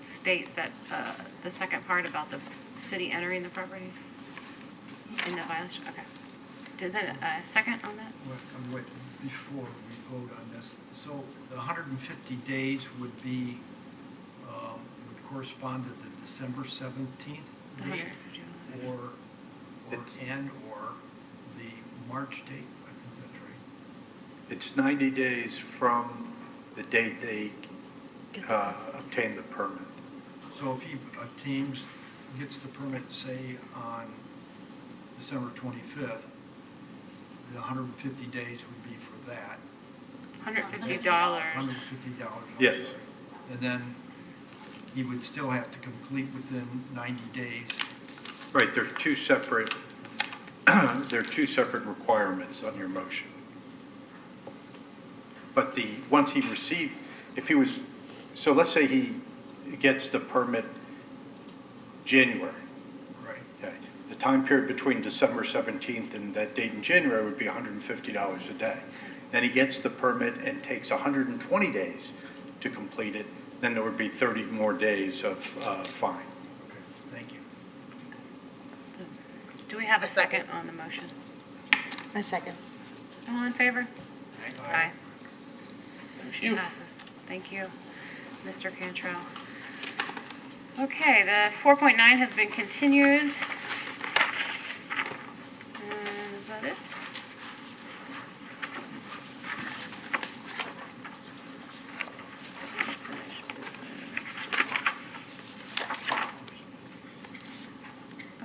state that, the second part about the city entering the property in the violation? Okay. Does it, a second on that? Wait, before we vote on this, so the 150 days would be, would correspond to the December 17th date, or the March date, I think that's right. It's 90 days from the date they obtain the permit. So if he gets the permit, say, on December 25th, the 150 days would be for that. $150. $150. Yes. And then he would still have to complete within 90 days. Right, there are two separate requirements on your motion. But once he received, so let's say he gets the permit January. Right. Okay. The time period between December 17th and that date in January would be $150 a day. Then he gets the permit and takes 120 days to complete it, then there would be 30 more days of fine. Okay, thank you. Do we have a second on the motion? I second. All in favor? Aye. Motion passes. Thank you, Mr. Cantrell. Okay, the 4.9 has been continued. And is that it?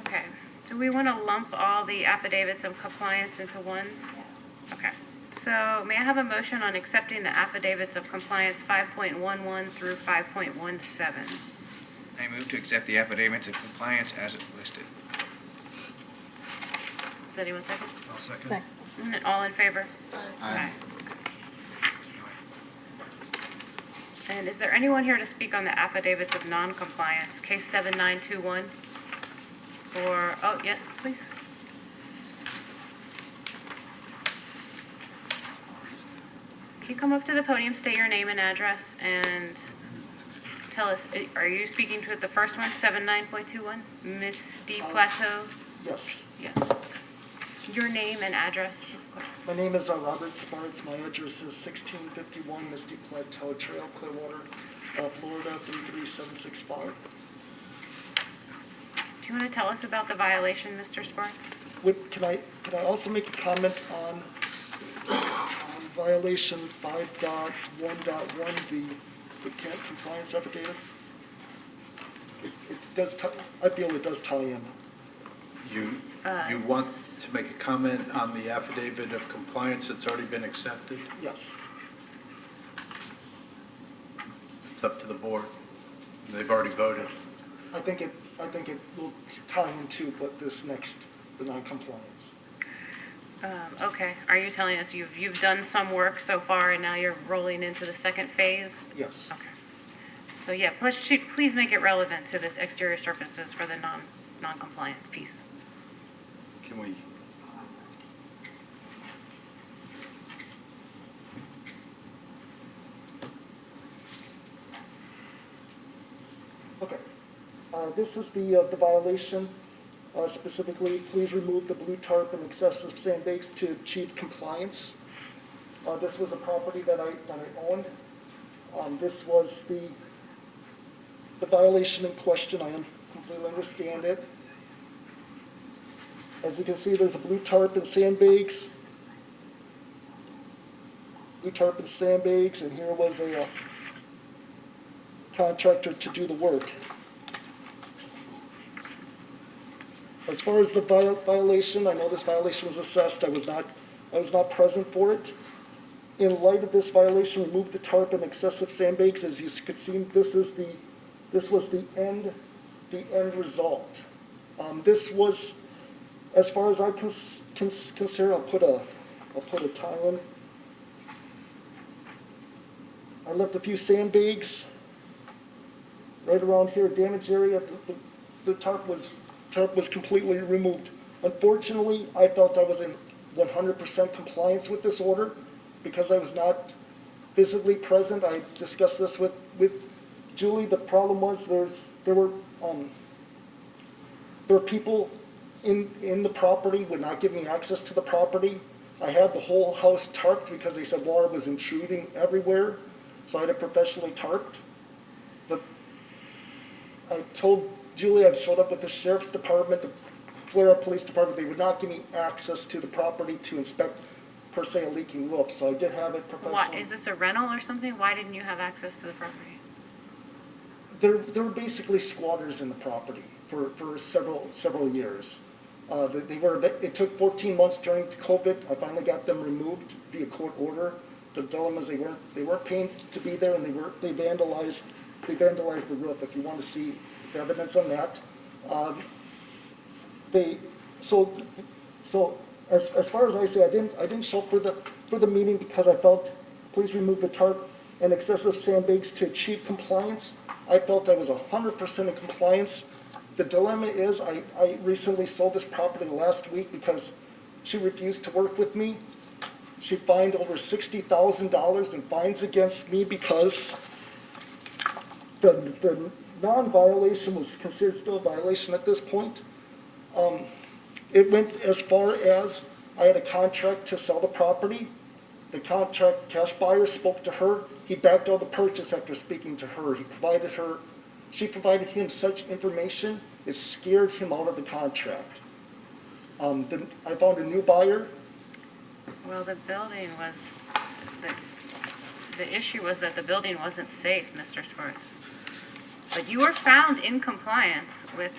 Okay, do we want to lump all the affidavits of compliance into one? Okay, so may I have a motion on accepting the affidavits of compliance 5.11 through 5.17? I move to accept the affidavits of compliance as listed. Does anyone second? I'll second. Second. All in favor? Aye. And is there anyone here to speak on the affidavits of non-compliance, case 7921? Or, oh, yeah, please. Can you come up to the podium, state your name and address, and tell us, are you speaking to the first one, 79.21? Ms. D. Plateau? Yes. Yes. Your name and address. My name is Robert Sparks. My address is 1651 Misty Plateau Trail, Clearwater, Florida 33765. Do you want to tell us about the violation, Mr. Sparks? Can I also make a comment on violation 5.1.1, the compliance affidavit? It does, I feel it does tie in. You want to make a comment on the affidavit of compliance that's already been accepted? Yes. It's up to the board. They've already voted. I think it will tie into what this next, the non-compliance. Okay, are you telling us you've done some work so far and now you're rolling into the second phase? Yes. Okay. So yeah, please make it relevant to this exterior surfaces for the non-compliance piece. Can we? Okay. This is the violation. Specifically, please remove the blue tarp and excessive sandbags to achieve compliance. This was a property that I owned. This was the violation in question. I completely understand it. As you can see, there's a blue tarp and sandbags. Blue tarp and sandbags, and here was a contractor to do the work. As far as the violation, I know this violation was assessed. I was not present for it. In light of this violation, remove the tarp and excessive sandbags. As you could see, this was the end result. This was, as far as I consider, I'll put a tie-in. I left a few sandbags right around here, damaged area. The tarp was completely removed. Unfortunately, I felt I was in 100% compliance with this order because I was not physically present. I discussed this with Julie. The problem was there were people in the property, would not give me access to the property. I had the whole house tarped because they said water was intruding everywhere, so I had it professionally tarped. But I told Julie I've showed up with the sheriff's department, the Clearwater Police Department, they would not give me access to the property to inspect per se a leaking roof, so I did have it What, professionally. is this a rental or something? Why didn't you have access to the property? There were basically squatters in the property for several years. It took 14 months during COVID. I finally got them removed via court order. The dilemma is they weren't paying to be there, and they vandalized the roof. If you want to see the evidence on that, so as far as I say, I didn't show up for the meeting because I felt please remove the tarp and excessive sandbags to achieve compliance. I felt I was 100% in compliance. The dilemma is I recently sold this property last week because she refused to work with me. She fined over $60,000 in fines against me because the non-violation was considered still a violation at this point. It went as far as I had a contract to sell the property. The contract cash buyer spoke to her. He backed out the purchase after speaking to her. She provided him such information, it scared him out of the contract. Then I found a new buyer. Well, the building was, the issue was that the building wasn't safe, Mr. Swartz. But you were found in compliance with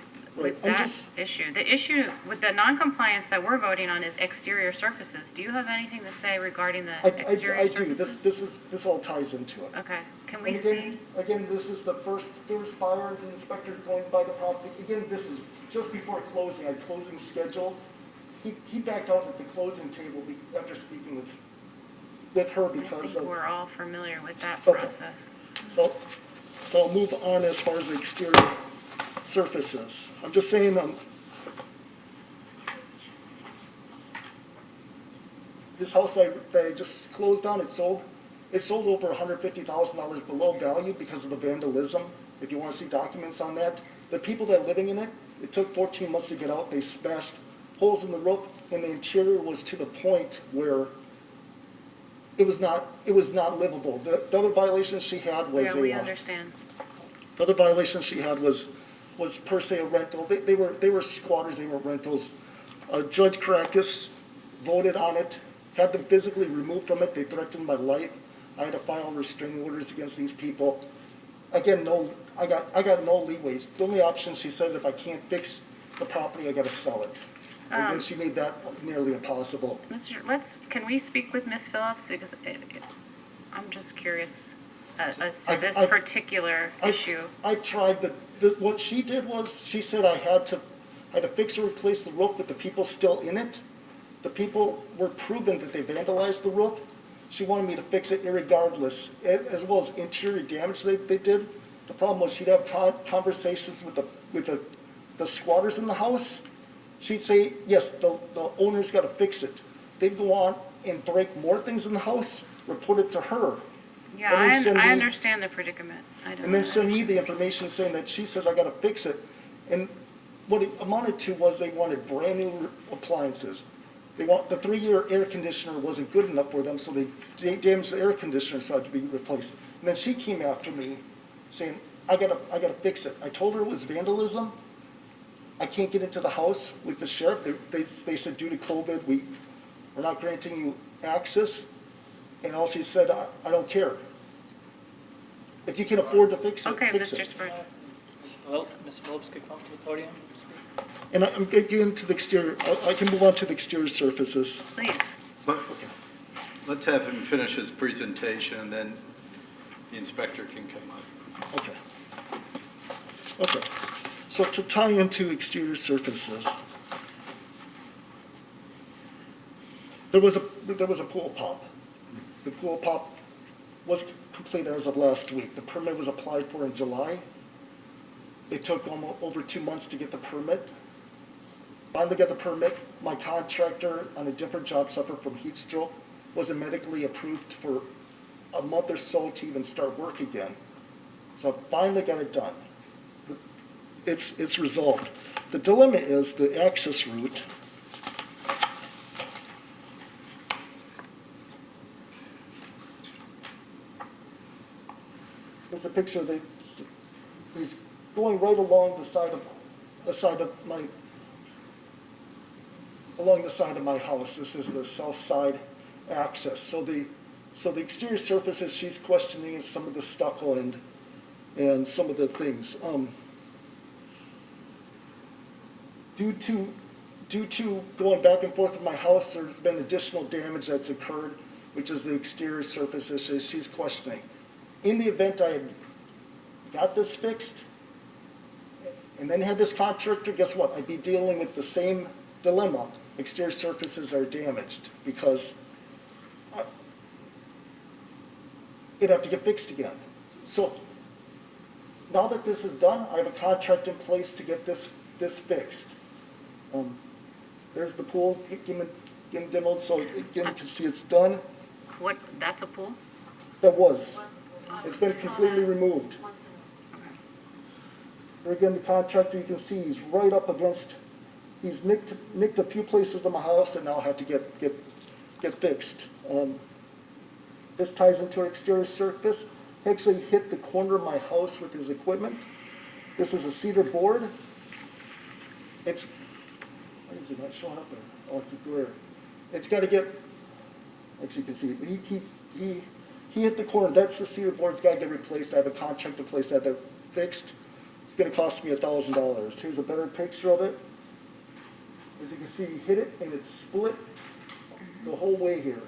that issue. The issue with the non-compliance that we're voting on is exterior surfaces. Do you have anything to say regarding the exterior surfaces? I do. This all ties into it. Okay, can we And see? Again, this is the first buyer, the inspector's going by the property. Again, this is just before closing, our closing schedule. He backed out at the closing table after speaking with her because I think we're all familiar with that Okay. process. So I'll move on as far as the exterior surfaces. I'm just saying, this house that I just closed on, it sold over $150,000 below value because of the vandalism. If you want to see documents on that, the people that are living in it, it took 14 months to get out. They smashed holes in the roof, and the interior was to the point where it was not livable. The other violation she had was Yeah, we understand. the other violation she had was per se a rental. They were squatters, they were rentals. Judge Caracas voted on it, had them physically removed from it. They threatened my life. I had to file restraining orders against these people. Again, I got no leeways. The only option, she said, if I can't fix the property, I got to sell it. And then she made that nearly impossible. Can we speak with Ms. Phillips? Because I'm just curious as to this particular issue. I tried, what she did was, she said I had to fix or replace the roof with the people still in it. The people were proven that they vandalized the roof. She wanted me to fix it irregardless, as well as interior damage they did. The problem was she'd have conversations with the squatters in the house. She'd say, yes, the owner's got to fix it. They'd go on and break more things in the house, report it to her. Yeah, I understand the predicament. And then send me the information saying that she says I got to fix it. And what it amounted to was they wanted brand new appliances. The 3-year air conditioner wasn't good enough for them, so they damaged the air conditioner, so it had to be replaced. And then she came after me saying, I gotta fix it. I told her it was vandalism. I can't get into the house with the sheriff. They said due to COVID, we're not granting you access. And all she said, I don't care. If you can afford to fix it, Okay, fix Mr. it. Spurts. Ms. Phillips could come to the podium. And I'm getting to the exterior. I can move on to the exterior surfaces. Please. Let's have him finish his presentation, and then the inspector can come up. Okay. So to tie into exterior surfaces, there was a pool pop. The pool pop was completed as of last week. The permit was applied for in July. It took almost over 2 months to get the permit. Finally got the permit. My contractor on a different job suffered from heat stroke, wasn't medically approved for a month or so to even start work again. So I finally got it done. It's resolved. The dilemma is the access route. There's a picture that he's going right along the side of my along the side of my house. This is the south side access. So the exterior surfaces she's questioning is some of the stucco and some of the things. Due to going back and forth with my house, there's been additional damage that's occurred, which is the exterior surfaces she's questioning. In the event I had got this fixed and then had this contractor, guess what? I'd be dealing with the same dilemma. Exterior surfaces are damaged because it'd have to get fixed again. So now that this is done, I have a contract in place to get this fixed. There's the pool, getting demoed, so again, you can see it's done. What, that's a pool? That was. It's been completely removed. Here again, the contractor, you can see he's right up against, he's nicked a few places in my house and now have to get fixed. This ties into our exterior surface. He actually hit the corner of my house with his equipment. This is a cedar board. Why is it not showing up there? Oh, it's a glare. It's got to get, actually you can see, he hit the corner. That's the cedar board. It's got to get replaced. I have a contract in place to have that fixed. It's going to cost me $1,000. Here's a better picture of it. As you can see, he hit it and it's split the whole way here.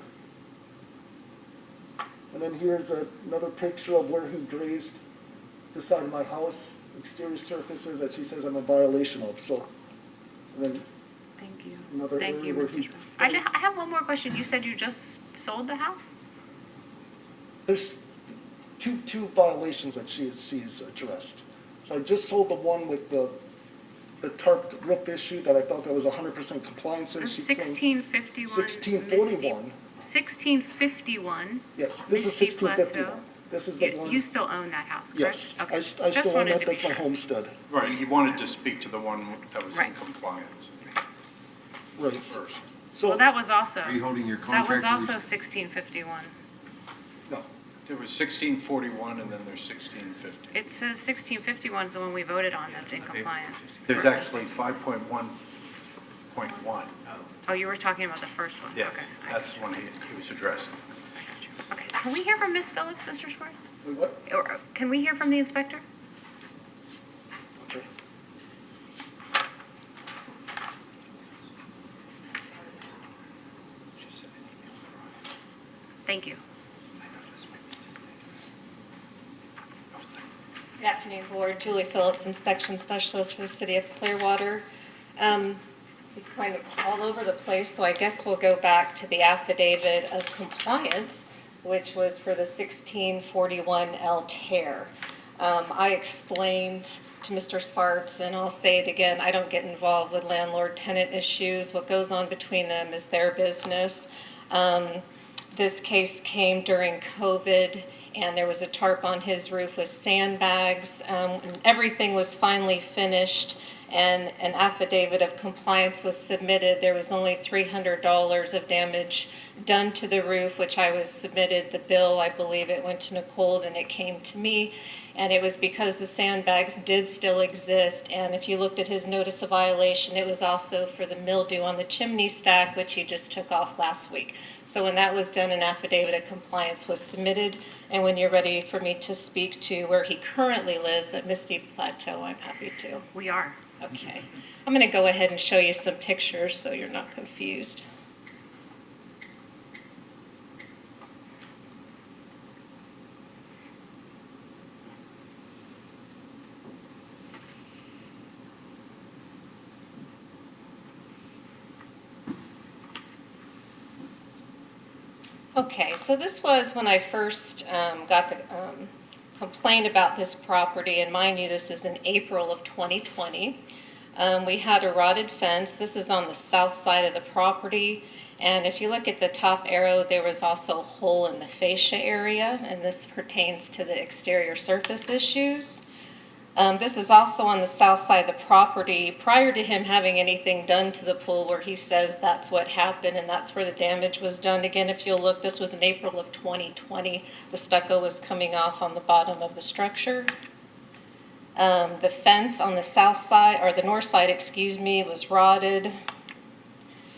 And then here's another picture of where he grazed the side of my house, exterior surfaces that she says I'm in violation of. So, and then Thank you. another Thank area you, where Mr. he- Schwartz. I have one more question. You said you just sold the house? There's two violations that she's addressed. So I just sold the one with the tarp roof issue that I felt that was 100% compliance in. The She came- 1651. 1641. 1651. Yes, this is Misty 1651. Plateau. This is the one. You still own that house, correct? Yes, Okay. I still own wanted that. to be That's my sure. homestead. Right, he wanted to speak to the one that was in Right. compliance Right. first. So, Well, that was also, Are you holding your that contract? was also 1651. no, There was 1641 and then there's 1650. It says 1651 is the one we voted on that's in compliance. There's actually 5.1.1. Oh, you were talking about the first one? Yes, Okay. that's the one he was addressing. Okay, can we hear from Ms. Phillips, Mr. Schwartz? what? Or can we hear from the inspector? Okay. Thank you. Good afternoon, Board. Julie Phillips, Inspection Specialist for the City of Clearwater. It's kind of all over the place, so I guess we'll go back to the affidavit of compliance, which was for the 1641 L tear. I explained to Mr. Sparks, and I'll say it again, I don't get involved with landlord-tenant issues. What goes on between them is their business. This case came during COVID, and there was a tarp on his roof with sandbags. Everything was finally finished, and an affidavit of compliance was submitted. There was only $300 of damage done to the roof, which I was submitted the bill. I believe it went to Nicole, and it came to me. And it was because the sandbags did still exist. And if you looked at his notice of violation, it was also for the mildew on the chimney stack, which he just took off last week. So when that was done, an affidavit of compliance was submitted. And when you're ready for me to speak to where he currently lives at Misty Plateau, I'm happy to. We are. Okay. I'm going to go ahead and show you some pictures so you're not confused. Okay, so this was when I first got the complaint about this property, and mind you, this is in April of 2020. We had a rotted fence. This is on the south side of the property, and if you look at the top arrow, there was also a hole in the fascia area, and this pertains to the exterior surface issues. This is also on the south side of the property prior to him having anything done to the pool, where he says that's what happened and that's where the damage was done. Again, if you'll look, this was in April of 2020. The stucco was coming off on the bottom of the structure. The fence on the south side, or the north side, excuse me, was rotted.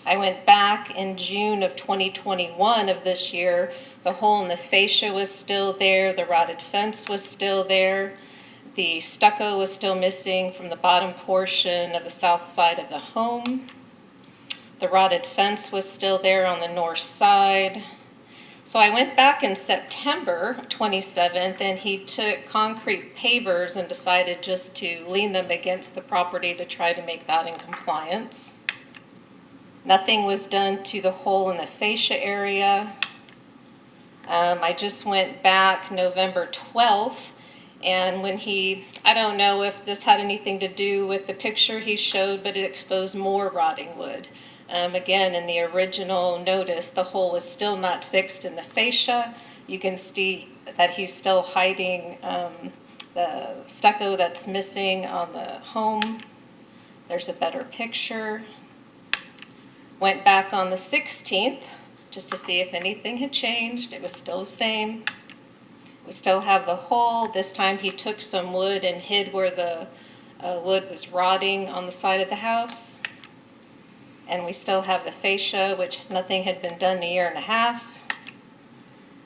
I went back in June of 2021 of this year. The hole in the fascia was still there. The rotted fence was still there. The stucco was still missing from the bottom portion of the south side of the home. The rotted fence was still there on the north side. So I went back in September 27th, and he took concrete pavers and decided just to lean them against the property to try to make that in compliance. Nothing was done to the hole in the fascia area. I just went back November 12th, and when I don't know if this had anything to do with the picture he showed, but it exposed more rotting wood. Again, in the original notice, the hole was still not fixed in the fascia. You can see that he's still hiding the stucco that's missing on the home. There's a better picture. Went back on the 16th just to see if anything had changed. It was still the same. We still have the hole. This time he took some wood and hid where the wood was rotting on the side of the house. And we still have the fascia, which nothing had been done in a year and a half.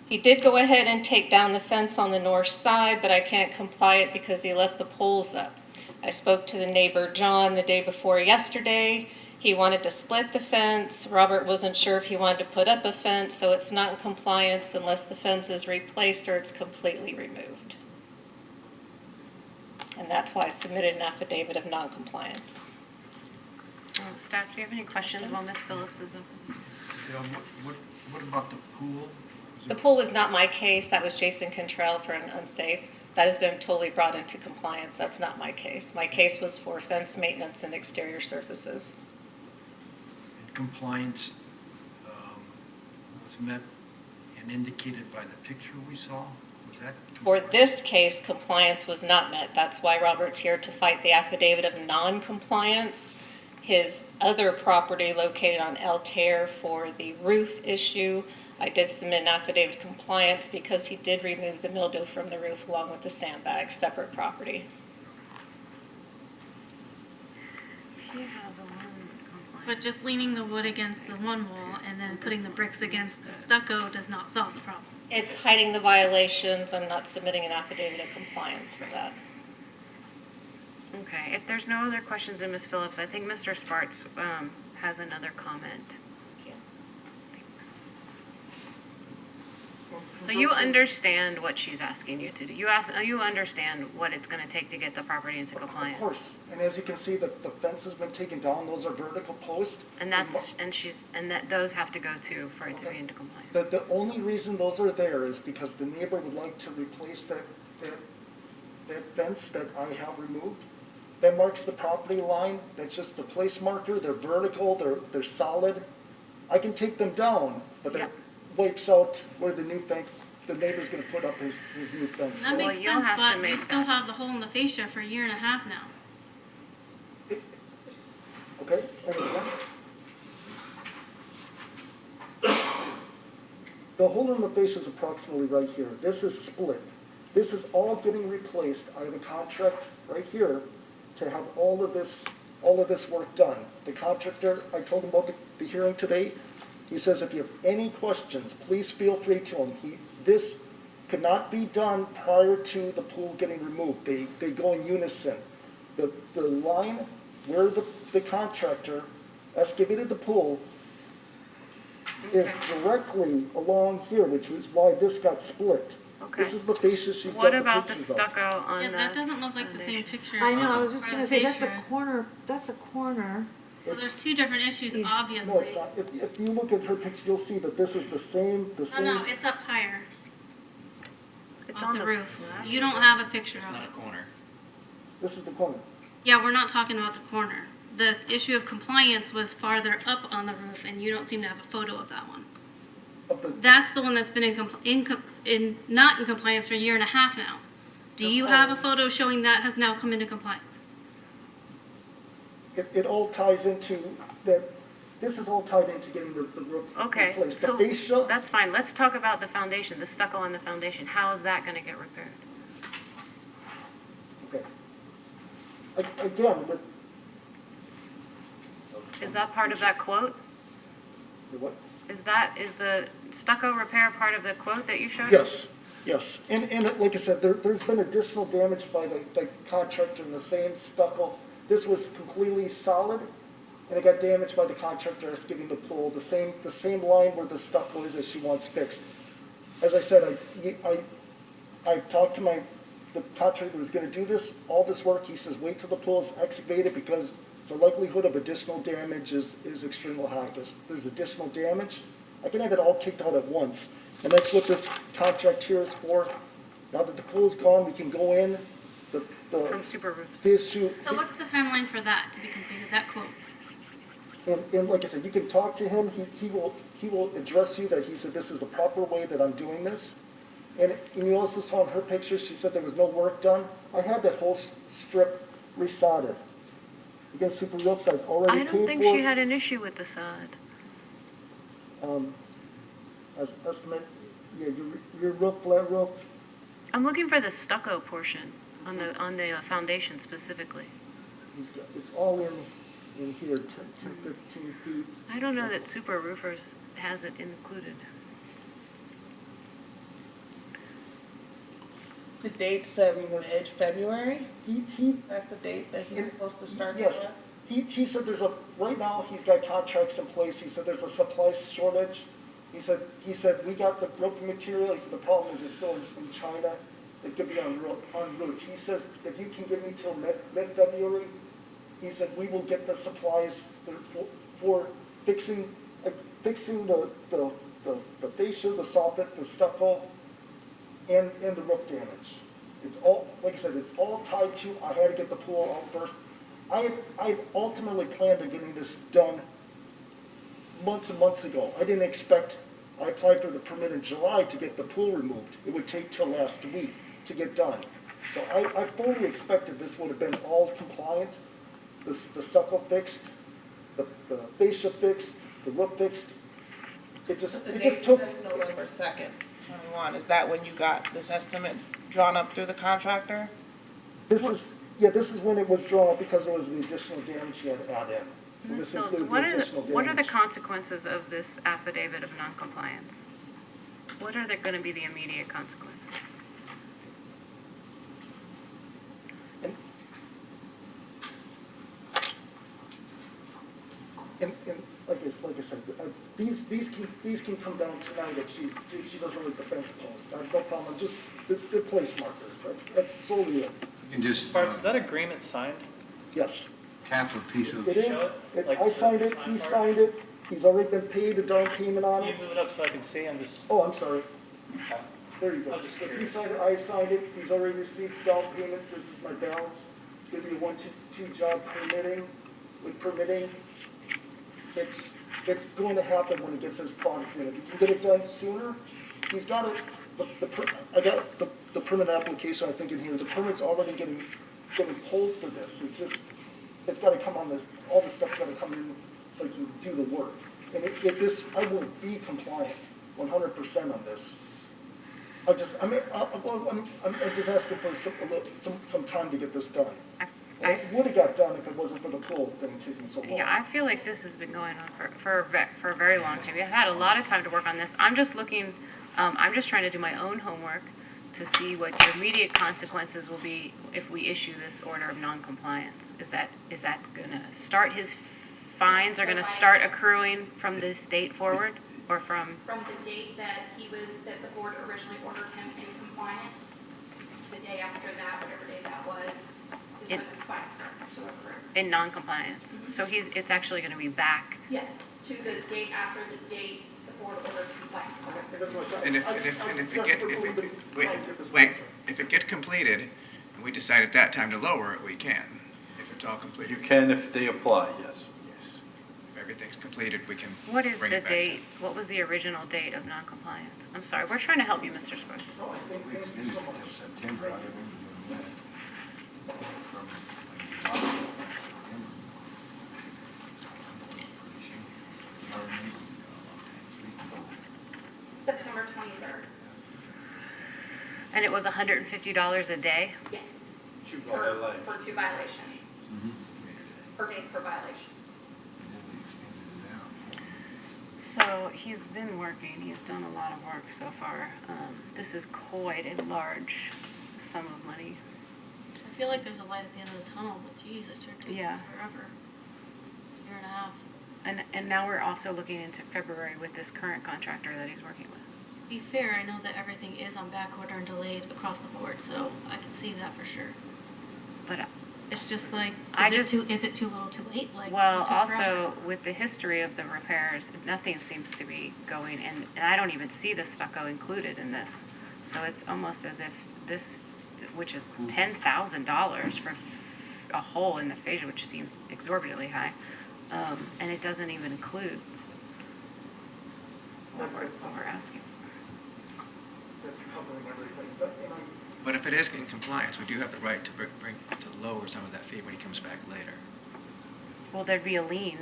He did go ahead and take down the fence on the north side, but I can't comply it because he left the poles up. I spoke to the neighbor, John, the day before yesterday. He wanted to split the fence. Robert wasn't sure if he wanted to put up a fence, so it's not in compliance unless the fence is replaced or it's completely removed. And that's why I submitted an affidavit of non-compliance. Staff, do you have any questions while Ms. Phillips is up? Yeah, what about the pool? The pool was not my case. That was Jason Cantrell for an unsafe. That has been totally brought into compliance. That's not my case. My case was for fence maintenance and exterior surfaces. Compliance was met and indicated by the picture we saw? Was that? For this case, compliance was not met. That's why Robert's here to fight the affidavit of non-compliance. His other property located on Altair for the roof issue, I did submit an affidavit of compliance because he did remove the mildew from the roof along with the sandbags, separate property. He has a one complaint. But just leaning the wood against the one wall and then putting the bricks against the stucco does not solve the problem. It's hiding the violations. I'm not submitting an affidavit of compliance for that. Okay, if there's no other questions of Ms. Phillips, I think Mr. Sparks has another comment. Thanks. So you understand what she's asking you to do. You understand what it's going to take to get the property into compliance. Of course, and as you can see, the fence has been taken down, those are vertical posts. And those have to go too for it to be into compliance. The only reason those are there is because the neighbor would like to replace that fence that I have removed. That marks the property line, that's just a place marker, they're vertical, they're solid. I can take them down, but that wipes out where the new fence, the neighbor's gonna put up his new fence. That makes you'll sense, have to but make you still that. have the hole in the fascia for a year and a half now. Okay, I understand. The hole in the fascia is approximately right here. This is split. This is all getting replaced. I have a contract right here to have all of this work done. The contractor, I told him about the hearing today. He says if you have any questions, please feel free to him. This could not be done prior to the pool getting removed. They go in unison. The line where the contractor excavated the pool is directly along here, which is why this got split. Okay. This is the fascia she's got What the about the pictures of. stucco on Yeah, the? that doesn't look like the same picture. I know, I was just for gonna the say, that's a fascia. corner, that's a corner. So there's two different issues, obviously. No, it's not. If you look at her picture, you'll see that this is the same. Oh, no, it's up higher. It's off on the the roof. flat. You don't have a picture It's of not a it. corner. This is the corner. Yeah, we're not talking about the corner. The issue of compliance was farther up on the roof, and you don't seem to have a photo of that one. That's the one that's been not in compliance for a year and a half now. Do you have a photo showing that has now come into compliance? It all ties into that. This is all tied into getting the roof Okay, replaced. so The fascia, that's fine. Let's talk about the foundation, the stucco on the foundation. How is that going to get repaired? okay. Again, with Is that part of that quote? The what? Is the stucco repair part of the quote that you showed? Yes, yes. And like I said, there's been additional damage by the contractor in the same stucco. This was completely solid, and it got damaged by the contractor excavating the pool. The same line where the stucco is that she wants fixed. As I said, I talked to the contractor who was gonna do all this work. He says, wait till the pool is excavated because the likelihood of additional damage is extremely high. There's additional damage. I can have it all kicked out at once. And that's what this contract here is for. Now that the pool's gone, we can go in, From Super Roofs. the issue. So what's the timeline for that to be completed, that quote? And like I said, you can talk to him, he will address you that he said, this is the proper way that I'm doing this. And you also saw in her picture, she said there was no work done. I had that whole strip resodded. Again, Super Roofs, I've already I paid for. don't think she had an issue with the sod. As estimate, yeah, your roof, flat roof, I'm looking for the stucco portion on the foundation specifically. it's all in here, 10, 15 feet. I don't know that Super Roofers has it included. The date says I mean, there's- mid-February? He, That's the date that he's supposed to start the yes, work? he said right now, he's got contracts in place, he said there's a supply shortage. He said, we got the broken material, he said, the problem is it's still in China, it could be en route. He says, if you can give me till mid-February, he said, we will get the supplies for fixing the fascia, the soffit, the stucco, and the roof damage. It's all, like I said, it's all tied to, I had to get the pool out first. I had ultimately planned on getting this done months and months ago. I didn't expect, I applied for the permit in July to get the pool removed. It would take till last week to get done. So I fully expected this would have been all compliant, the stucco fixed, the fascia fixed, the roof fixed. It just took. Says November 2nd, 21. Is that when you got this estimate drawn up through the contractor? This is when it was drawn up because there was the additional damage you had to add in. So Ms. this Phillips, included the additional damage. what are the consequences of this affidavit of noncompliance? What are going to be the immediate consequences? And like I said, these can come down tonight if she doesn't like the fence post. I have no problem, just, they're place markers, that's solely it. You can just Bart, is that agreement signed? Yes, tap a piece of, it is, Show it, like I signed it, the he sign signed it, he's already been paid a down payment on Can it. you move it up so I can see? I'm just, Oh, I'm sorry, there you go. I'm just He curious. signed it, I signed it, he's already received down payment, this is my balance. Give me a 1-2 job permitting. It's going to happen when he gets his product in. If he can get it done sooner, he's got it, I got the permit application, I think, in here. The permit's already getting pulled for this. It's gotta come on all the stuff's gotta come in so he can do the work. And if this, I will be compliant 100% on this. I'm just asking for some time to get this done. It would have got done if it wasn't for the pool thing taking so long. Yeah, I feel like this has been going on for a very long time. We've had a lot of time to work on this. I'm just trying to do my own homework to see what your immediate consequences will be if we issue this order of noncompliance. Is that gonna start, his fines are gonna start accruing from this date forward, or from? From the date that that the board originally ordered him in compliance, the day after that, whatever day that was, is when the fine starts to accrue. In noncompliance. So it's actually gonna be back. Yes, to the date after the date the board ordered compliance. And if it gets completed, and we decide at that time to lower it, we can, if it's all completed. You can if they apply, yes. Yes. If everything's completed, we can What is bring the it back. date? What was the original date of noncompliance? I'm sorry, we're trying to help you, Mr. Sparks. No, I think, we extended it till September. I didn't do that. From like, September. September 23rd. And it was $150 a day? Yes. Shoot, For LA. 2 violations. Per day per violation. So he's been working, he's done a lot of work so far. This is quite a large sum of money. I feel like there's a light at the end of the tunnel, but geez, it sure took Yeah. forever. Year and a half. And now we're also looking into February with this current contractor that he's working with. To be fair, I know that everything is on back order and delayed across the board, so I can see that for sure. But It's just like, I is just- it too little too late? Like, well, it took also forever. with the history of the repairs, nothing seems to be going, and I don't even see the stucco included in this. So it's almost as if this, which is $10,000 for a hole in the fascia, which seems exorbitantly high, and it doesn't even include what we're asking. That's covering everything, but, you know, But if it is in compliance, we do have the right to to lower some of that fee when he comes back later. Well, there'd be a lien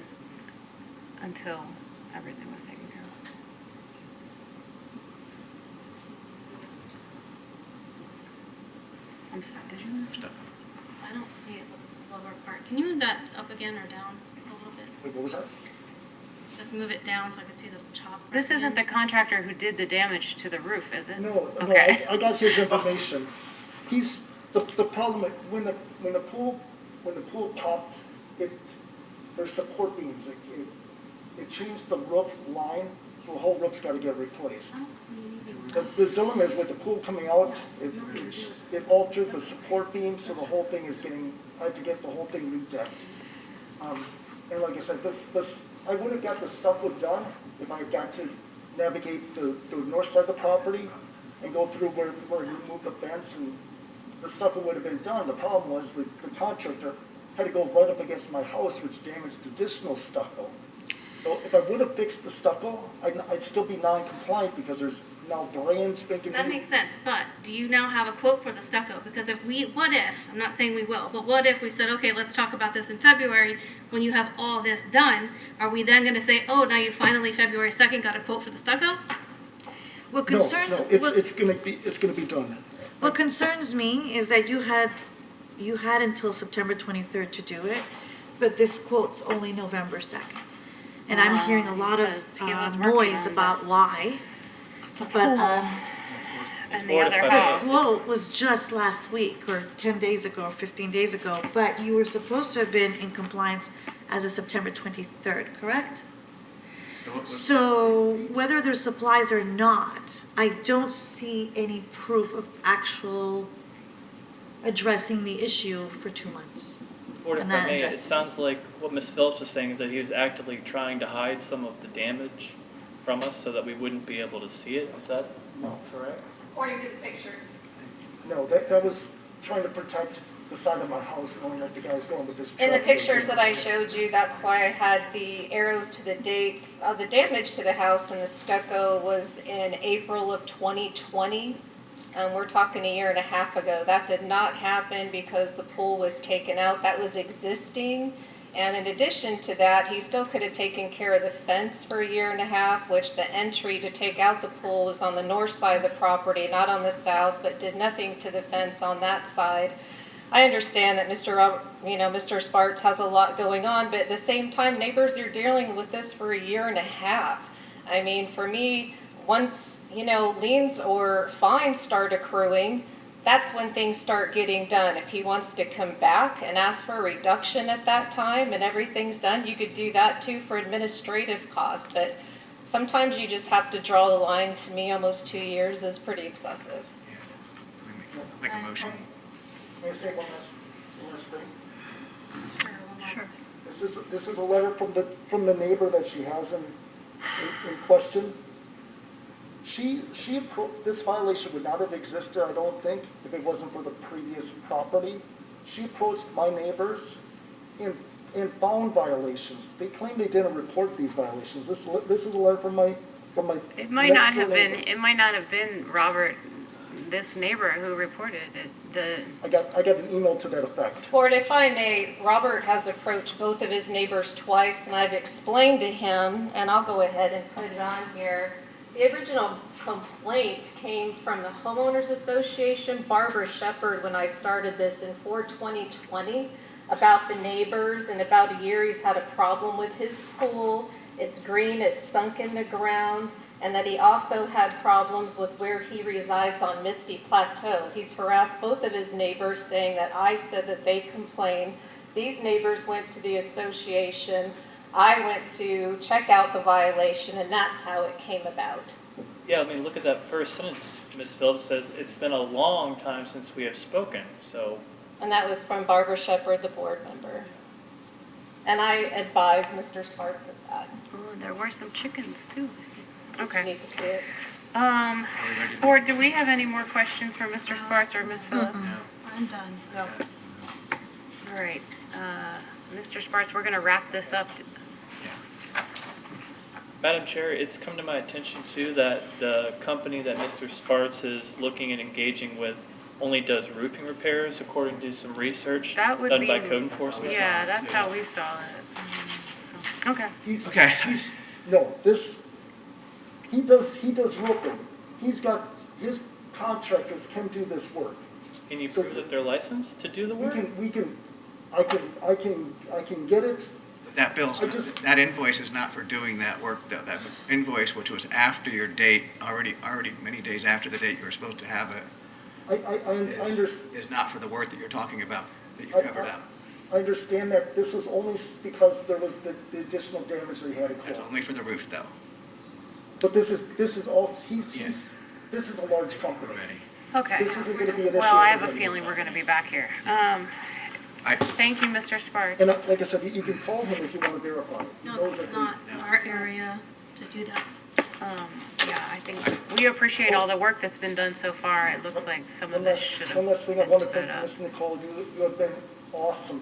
until everything was taken care of. I'm sorry, did you want to? I don't see it, but it's the lower part. Can you move that up again or down a little bit? wait, what was that? Just move it down so I can see the chop. This isn't the contractor who did the damage to the roof, is it? No, no, Okay. I got his information. He's, the problem, when the pool popped, there's support beams, it changed the roof line, so the whole roof's gotta get replaced. The dilemma is with the pool coming out, it altered the support beam, so the whole thing is I had to get the whole thing redecked. And like I said, I would have got the stucco done if I got to navigate the north side of the property and go through where you move the fence, and the stucco would have been done. The problem was the contractor had to go right up against my house, which damaged additional stucco. So if I would have fixed the stucco, I'd still be non-compliant because there's now brand spanking new. That makes sense, but do you now have a quote for the stucco? Because what if, I'm not saying we will, but what if we said, okay, let's talk about this in February, when you have all this done, are we then gonna say, oh, now you finally, February 2nd, got a quote for the stucco? What No, concerns, no, it's gonna be done. what concerns me is that you had until September 23rd to do it, but this quote's only November 2nd. And I'm hearing a lot of Says he was working noise on about why. But And the Board other of the house. quote was just last week, or 10 days ago, or 15 days ago, but you were supposed to have been in compliance as of September 23rd, correct? So whether there's supplies or not, I don't see any proof of actual addressing the issue for 2 months. Board, if And I that may, it address- sounds like what Ms. Phillips was saying is that he was actively trying to hide some of the damage from us so that we wouldn't be able to see it. Is that correct? According to the picture. No, that was trying to protect the side of my house, knowing that the guy's going with this truck. In the so- pictures that I showed you, that's why I had the arrows to the dates. The damage to the house and the stucco was in April of 2020. We're talking a year and a half ago. That did not happen because the pool was taken out. That was existing. And in addition to that, he still could have taken care of the fence for a year and a half, which the entry to take out the pool was on the north side of the property, not on the south, but did nothing to the fence on that side. I understand that Mr. Sparks has a lot going on, but at the same time, neighbors are dealing with this for a year and a half. I mean, for me, once, liens or fines start accruing, that's when things start getting done. If he wants to come back and ask for a reduction at that time and everything's done, you could do that too for administrative costs. But sometimes you just have to draw the line. To me, almost 2 years is pretty excessive. Make a motion. May I say one last thing? Sure. This is a letter from the neighbor that she has in question. This violation would not have existed, I don't think, if it wasn't for the previous property. She approached my neighbors and found violations. They claim they didn't report these violations. This is a letter from my It might not next door have been, neighbor. it might not have been Robert, this neighbor who reported it. I got an email to that effect. Board, if I may, Robert has approached both of his neighbors twice, and I've explained to him, and I'll go ahead and put it on here. The original complaint came from the Homeowners Association, Barbara Shepherd, when I started this in 4/2020, about the neighbors, and about a year he's had a problem with his pool, It's green, it's sunk in the ground, and that he also had problems with where he resides on Misty Plateau. He's harassed both of his neighbors, saying that I said that they complained. These neighbors went to the association. I went to check out the violation, and that's how it came about. Yeah, I mean, look at that first sentence. Ms. Phillips says, "It's been a long time since we have spoken," so. And that was from Barbara Shepherd, the board member. And I advised Mr. Sparks of that. Oh, there were some chickens too. You Okay. need to see it. Board, do we have any more questions for Mr. Sparks or Ms. Phillips? I'm done. No. All right, Mr. Sparks, we're gonna wrap this up. Madam Chair, it's come to my attention too that the company that Mr. Sparks is looking and engaging with only does roofing repairs according to some research That would done be. by code enforcement. Yeah, that's how we saw it. So, okay. He does roofing. He's got, his contractors can do this work. Can you prove that they're licensed to do the work? I can get it. That bill's, that invoice is not for doing that work, though. That invoice, which was after your date, already many days after the date you were supposed to have it, I understand. is not for the work that you're talking about, that you covered up. I understand that this is only because there was the additional damage they had to It's call. only for the roof, though. But this is all, this is a large company. Okay. This isn't gonna be an issue. Well, I have a for him. feeling we're gonna be back here. Thank you, Mr. Sparks. And like I said, you can call him if you want to verify it. He No, knows it's that not he's- our area to do that. Yeah, I think we appreciate all the work that's been done so far. It looks like some of this should have One last thing I been want to sped thank up. Ms. Nicole, you have been awesome.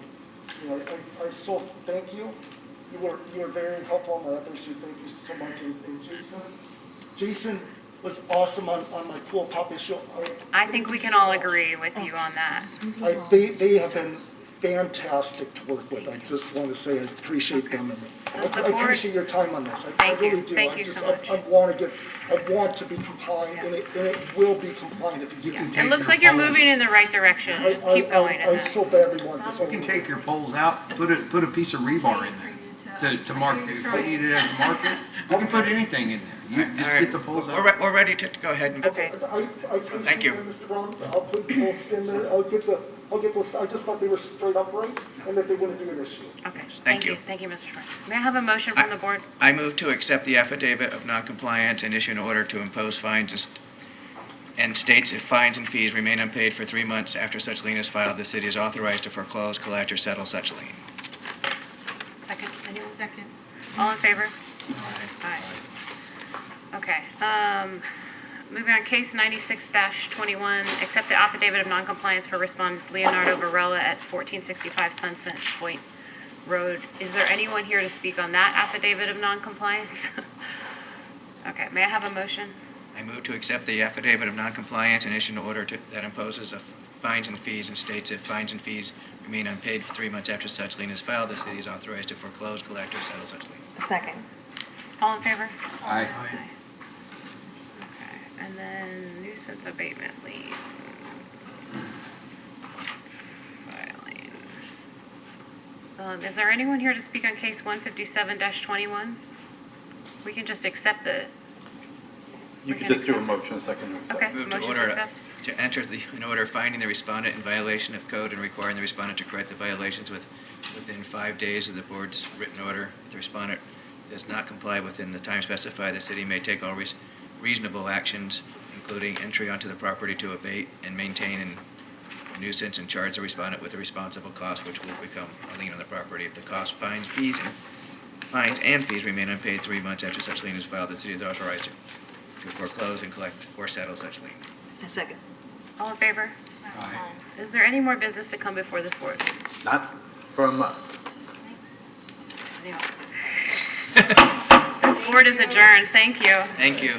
You know, I so thank you. You were very helpful on my other issue. Thank you so much. And Jason was awesome on my pool pop issue. I think we can all agree with you on that. They have been fantastic to work with. I just want to say I appreciate them. And I appreciate your time on this. I really do. Thank you so much. I want to be compliant, and it will be compliant if you can take It looks like you're moving in the right direction. Just keep going. I so badly want this. You can take your poles out, put a piece of rebar in there to mark it. If you need it as a marker, you can put anything in there. You just get the poles out. We're ready to go ahead and. Okay. I Thank you. Mr. Brown, I'll put poles in there. I'll get those, I just thought they were straight upright and that they wouldn't be an issue. Okay. Thank you. Thank you, Mr. Sparks. May I have a motion from the board? I move to accept the affidavit of noncompliance and issue an order to impose fines and states if fines and fees remain unpaid for 3 months after such lien is filed, the city is authorized to foreclose, collect, or settle such lien. Second. Anyone? Second. All in favor? Aye. Okay, moving on, case 96-21, accept the affidavit of noncompliance for respondents Leonardo Varela at 1465 Sunset Point Road. Is there anyone here to speak on that affidavit of noncompliance? Okay, may I have a motion? I move to accept the affidavit of noncompliance and issue an order that imposes fines and fees and states if fines and fees remain unpaid for 3 months after such lien is filed, the city is authorized to foreclose, collect, or settle such lien. Second. All in favor? Aye. Okay, and then nuisance abatement lien. Filing. Is there anyone here to speak on case 157-21? We can just accept the, You can just do a motion, second to accept. okay, Move motion to order accept. To enter an order finding the respondent in violation of code and requiring the respondent to correct the violations within 5 days of the board's written order. If the respondent does not comply within the time specified, the city may take all reasonable actions, including entry onto the property to abate and maintain a nuisance and charge the respondent with a responsible cost, which will become a lien on the property. If the cost, fines and fees remain unpaid 3 months after such lien is filed, the city is authorized to foreclose and collect or settle such lien. A second. All in favor? Aye. Is there any more business to come before this board? Not from us. Anyone? This board is adjourned. Thank you. Thank you.